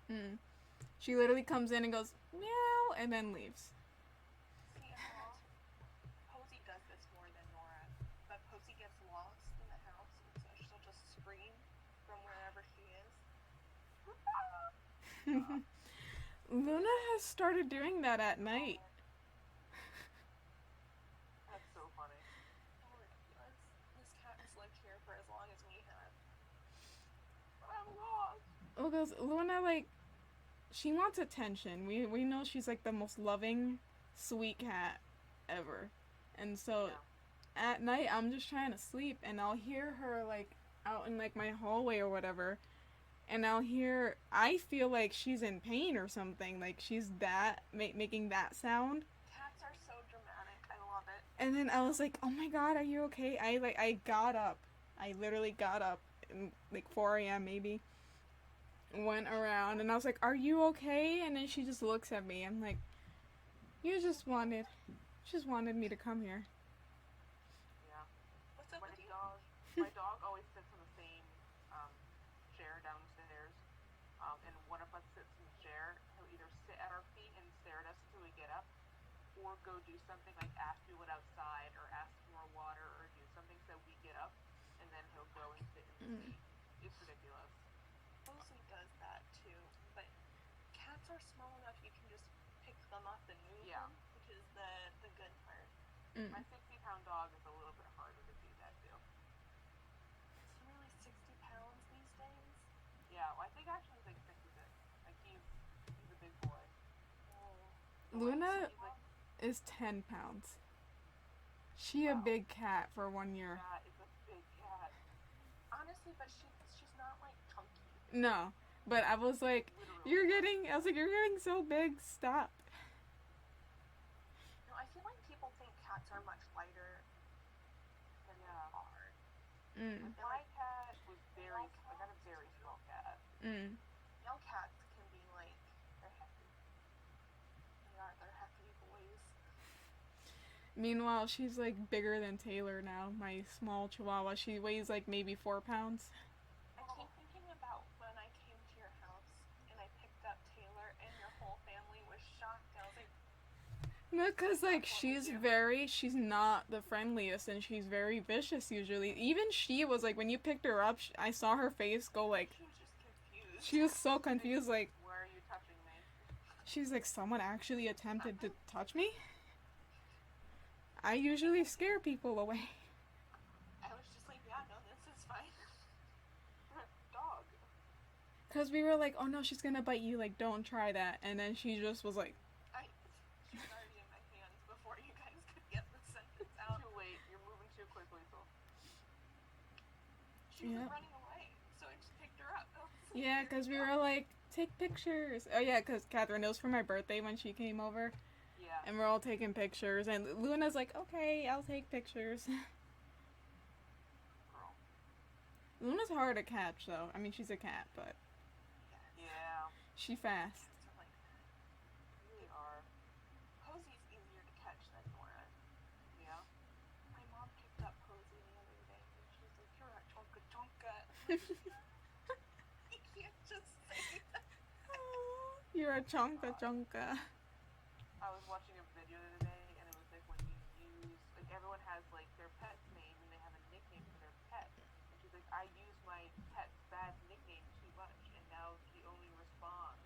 She literally comes in and goes meow, and then leaves. See, Posey does this more than Nora, but Posey gets lost in the house, and so she'll just scream from wherever she is. Luna has started doing that at night. That's so funny. Oh, ridiculous. This cat has lived here for as long as we have. I'm lost. Oh, because Luna, like, she wants attention. We know she's like the most loving, sweet cat ever, and so at night I'm just trying to sleep, and I'll hear her like out in like my hallway or whatever, and I feel like she's in pain or something, like she's making that sound. Cats are so dramatic. I love it. And then I was like, oh my god, are you okay? I got up. I literally got up, like 4 a.m. maybe. Went around, and I was like, are you okay? And then she just looks at me. I'm like, you just wanted me to come here. Yeah. What's up My with you? dog always sits in the same chair downstairs. And one of us sits in the chair. He'll either sit at our feet and stare at us until we get up, or go do something like ask me what outside, or ask for more water, or do something so we get up, and then he'll go and sit in the seat. It's ridiculous. Posey does that too, but cats are small enough you can just pick them up and move Yeah. them, which is the good part. My 60-pound dog is a little bit harder to do that too. Is he really 60 pounds these days? Yeah, well, I think actually he's like 66. Like he's a big boy. Oh. Luna He's like, is 10 pounds. She a Wow. big cat for 1 year. yeah, it's a big cat. Honestly, but she's not like chunky. No, but I was like, Literally. I was like, you're getting so big. Stop. No, I feel like people think cats are much lighter than they Yeah. are. My cat was very, I got a very small cat. Male cats can be like, they're hefty. They're hefty boys. Meanwhile, she's like bigger than Taylor now. My small Chihuahua. She weighs like maybe 4 pounds. I keep thinking about when I came to your house and I picked up Taylor and your whole family was shocked. I was like, No, because, like, she's not the friendliest, and she's very vicious usually. Even she was, like, when you picked her up, I saw her face go, like, She was just confused. she was so confused, like, Why are you touching me? she's like, someone actually attempted to touch me? I usually scare people away. I was just like, yeah, no, this is fine. Dog. Because we were like, oh no, she's gonna bite you, like, don't try that. And then she just was like, She was already in my hands before you guys could get the sentence out. Too late. You're moving too quickly, so. She was Yeah. running away, so I just picked her up. yeah, because we were like, take pictures. Oh yeah, because Catherine, it was for my birthday when she came over. Yeah. And we're all taking pictures. And Luna's like, okay, I'll take pictures. Girl. Luna's hard to catch, though. I mean, she's a cat, but Yeah. she fast. So like, They are. Posey's easier to catch than Nora. Yeah. My mom picked up Posey the other day, and she was like, "You're a chonka chonka." You can't just say that. You're a chonka chonka. I was watching a video the other day, and it was like when you use, like everyone has like their pet's name, and they have a nickname for their pet. And she's like, I use my pet's bad nickname too much, and now she only responds.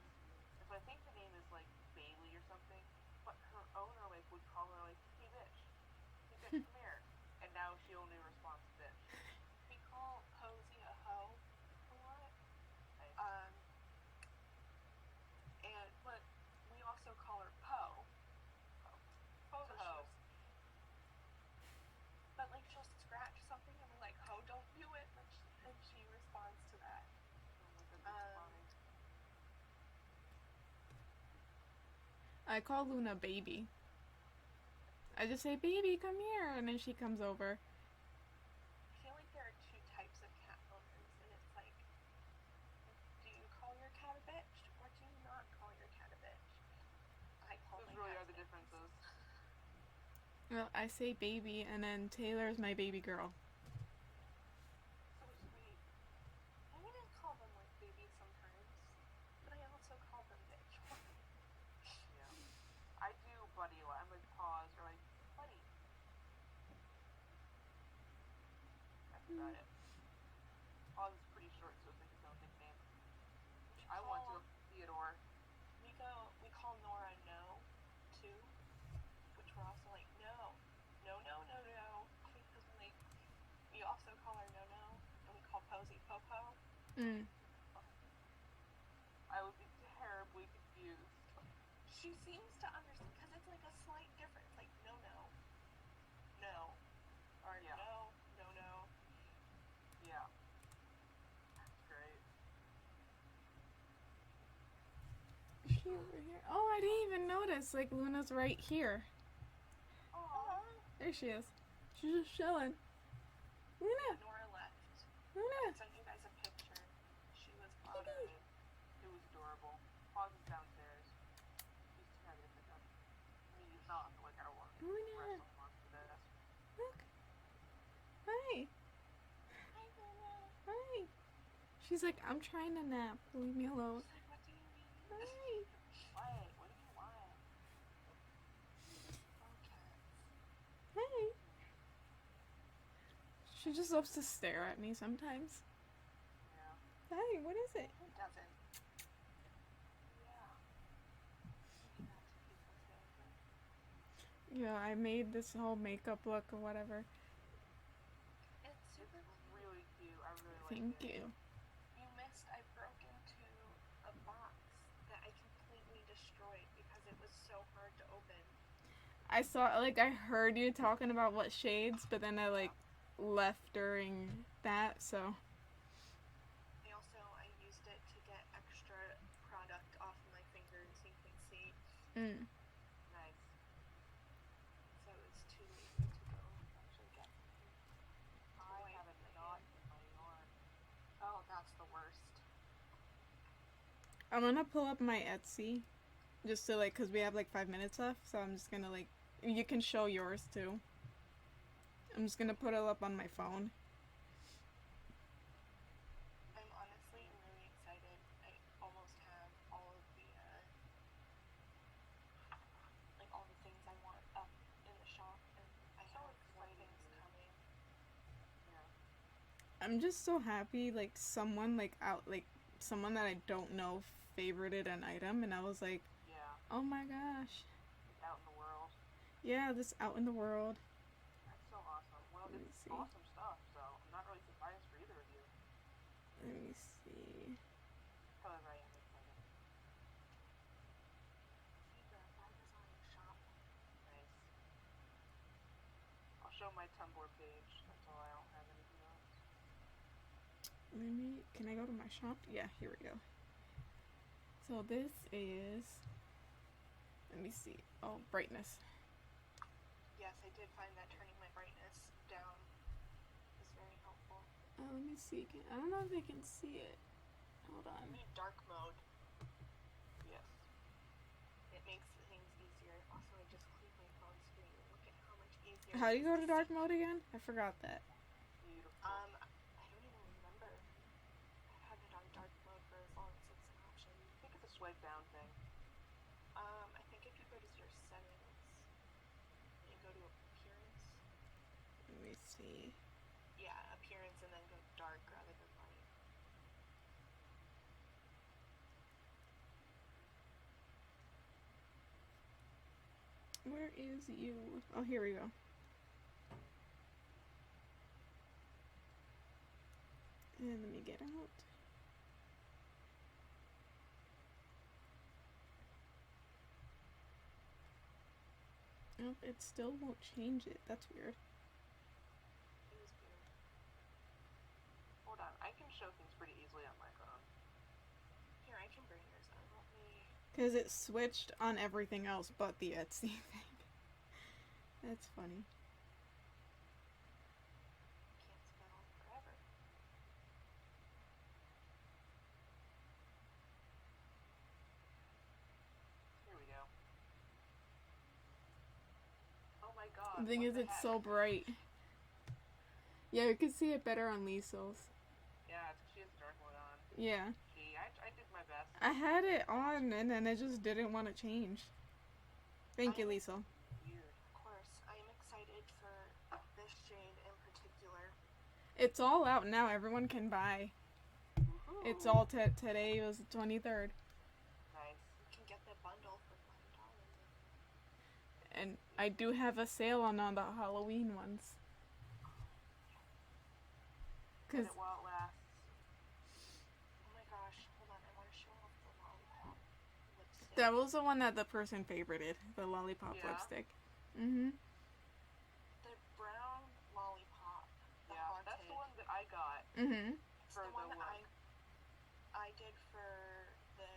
And so I think the name is like Bailey or something, but her owner like would call her like, hey bitch, come here, and now she only responds to bitch. We call Posey a hoe a lot. Nice. But we also call her Poe. Poe's a hoe. But like she'll scratch something and we're like, "Ho, don't do it," and she responds to that. Oh my goodness, funny. I call Luna baby. I just say, baby, come here. And then she comes over. I feel like there are two types of cat owners, and it's like, do you call your cat a bitch or do you not call your cat a bitch? I call Those my really cat are the a bitch. differences. Well, I say baby, and then Taylor's my baby girl. So sweet. I mean, I call them like babies sometimes, but I also call them bitch. Yeah. I do buddy a lot. I'm like pause or like buddy. That's about it. Pause is pretty short, so it's like his own nickname. I want to go Theodore. We call Nora No, too, which we're also like, no, because we also call her No, and we call Posey Popo. I would be terribly confused. She seems to understand, because it's like a slight difference, like no, or Yeah. no. Yeah. That's great. Is she over here? Oh, I didn't even notice. Like, Luna's right here. Aww. There she is. She's just chilling. Luna! Nora left. Luna! I sent you guys a picture. She was It honored. was adorable. Pause is downstairs. He's too heavy to pick up. I mean, he's not, but like I don't want to Luna! wrestle him onto the desk. Look! Hi! Hi, Nora. Hi! She's like, I'm trying to nap. Leave me alone. She's like, what do you mean? Hi! What do you want? Okay. Hi! She just loves to stare at me sometimes. Yeah. Hi, what is it? Who doesn't? Yeah. Maybe that's what people say, but Yeah, I made this whole makeup look or whatever. it's super It's really cute. I really like Thank it. you. You missed, I broke into a box that I completely destroyed because it was so hard to open. I saw, like, I heard you talking about what shades, but then I, like, left during that, so. I used it to get extra product off my fingers so you can see. Nice. So it's too late to go actually get something. I have a knot in my arm. Oh, that's the worst. I'm gonna pull up my Etsy, just to, like, because we have, like, 5 minutes left, so I'm just gonna, like, you can show yours, too. I'm just gonna put it up on my phone. I'm honestly really excited. I almost have all of the like all the things I I'm just so happy, like, someone, like, someone that I don't know favorited an item, and I was like, Yeah. oh my gosh. It's out in the world. Yeah, this out in the world. That's so awesome. Well, Let me it's see. awesome stuff, so I'm not really surprised for either of you. Let me see. However, I am excited. See, verify design shop. Nice. I'll show my Tumblr page until I don't have anything else. Can I go to my shop? Yeah, here we go. So this is, let me see. Oh, brightness. Yes, I did find that turning my brightness down is very helpful. Let me see. I don't know if I can see it. Hold on. I need dark mode. Yes. It makes things easier. Also, I just cleaned my phone screen. Look at how much easier. How do you it go is to to dark see. mode again? I forgot that. Beautiful. I don't even remember. I've had it on dark mode for as long as it's an option. I think it's a swipe down thing. I think if you go to your settings and you go to appearance. Let me see. Yeah, appearance and then go dark rather than light. Where is you? Oh, here we go. And let me get out. Oh, it still won't change it. That's weird. It was weird. Hold on, I can show things pretty easily on my phone. Here, I can bring yours on. Let me. Because it switched on everything else but the Etsy thing. That's funny. Can't spell forever. Here we go. Oh my god. The thing what is, the it's heck? so bright. Yeah, we can see it better on Liesel's. Yeah, it's 'cause she has dark mode on. Yeah. Gee, I did my best. I had it on and then it just didn't want to change. Thank you, Liesel. Weird. Of course, I'm excited for this shade in particular. It's all out now. Everyone can buy. Woohoo. It's all today was the 23rd. Nice. You can get the bundle for $5. And I do have a sale on the Halloween ones. Get 'Cause it while it lasts. Oh my gosh, hold on, I want to show off the lollipop lipstick. that was the one that the person favorited. The lollipop Yeah. lipstick. Mm-hmm. The brown lollipop. The Yeah, haunted. that's the one that I got Mm-hmm. It's for the one that one. I did for the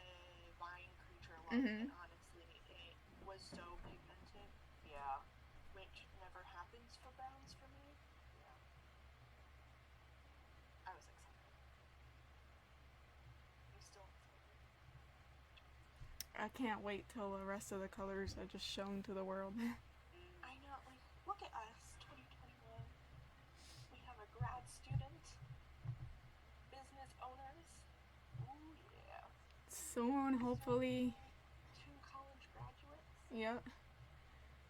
vine creature one, Mhm. and honestly, it was so pigmented, Yeah. which never happens for browns for me. Yeah. I was excited. I'm still excited. I can't wait till the rest of the colors are just shown to the world. I know, like, look at us, 2021. We have a grad student, business owners, Ooh, yeah. Soon, hopefully. 2 college graduates. Yep.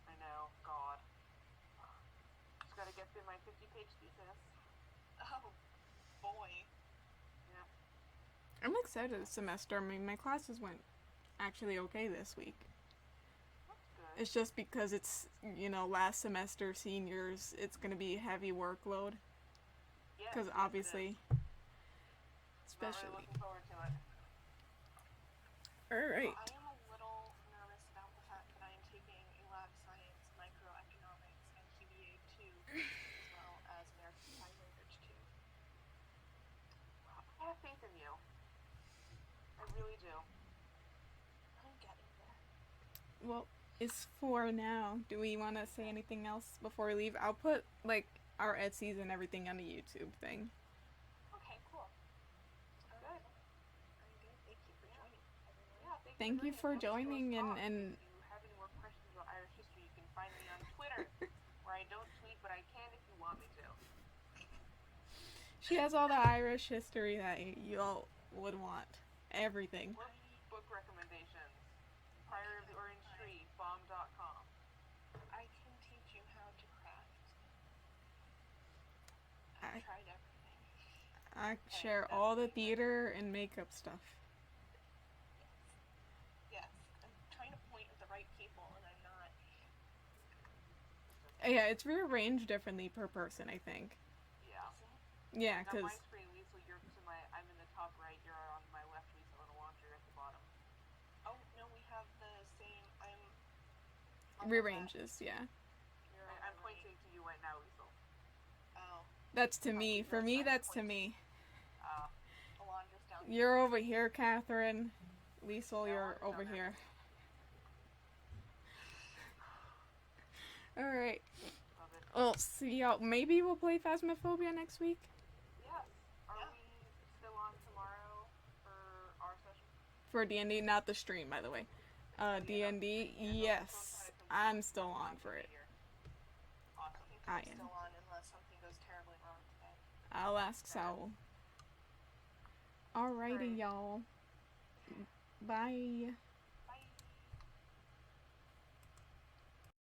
I know. God. Just gotta get through my 50-page thesis. Oh, boy. Yeah. I'm excited this semester. I mean, my classes went actually okay this week. That's good. It's just because it's, last semester seniors, it's going to be heavy workload. Yes, Because yes, obviously, it is. Not especially. really looking forward to it. Alright. I am a little nervous about the fact that I am taking a lab science, microeconomics, and QBA 2, as well as American Sign Language 2. I have faith in you. I really do. I'm getting there. Well, it's 4 now. Do we want to say anything else before we leave? I'll put, our Etsy's and everything on the YouTube thing. Okay, cool. Good. Good. I'm good. Thank you for joining, everyone. Yeah, Thank you for joining and If you have any more questions about Irish history, you can find me on Twitter, where I don't tweet, but I can if you want me to. she has all the Irish history that you all would want. Everything. Or book recommendations. Fire of the Orange Tree, bomb.com. I can teach you how to craft. I- I've tried everything. I share all the theater and makeup stuff. Yes. I'm trying to point at the right people, and I'm not. Yeah, it's rearranged differently per person, I think. Yeah. Yeah, Now because my screen, Lisa, you're to my. I'm in the top right. You're on my left, Lisa, and Alondra, you're at the bottom. Oh no, we have the same. I'm. on the left. rearranges, yeah. You're on I'm the pointing right. to you right now, Lisa. Oh, That's to me. For me, that's to me. Alondra's down. You're over here, Catherine. Liesel, Yeah, you're Alondra's over down here. there. Alright. Love it. Well, see y'all. Maybe we'll play Phasmophobia next week? Yes. Are we still on tomorrow for our session? For D&D, not the stream, by the way. D&D, yes. I'm still on for it. Awesome. I I'm am. still on unless something goes terribly wrong today. I'll ask Saul. Alrighty, y'all. Bye.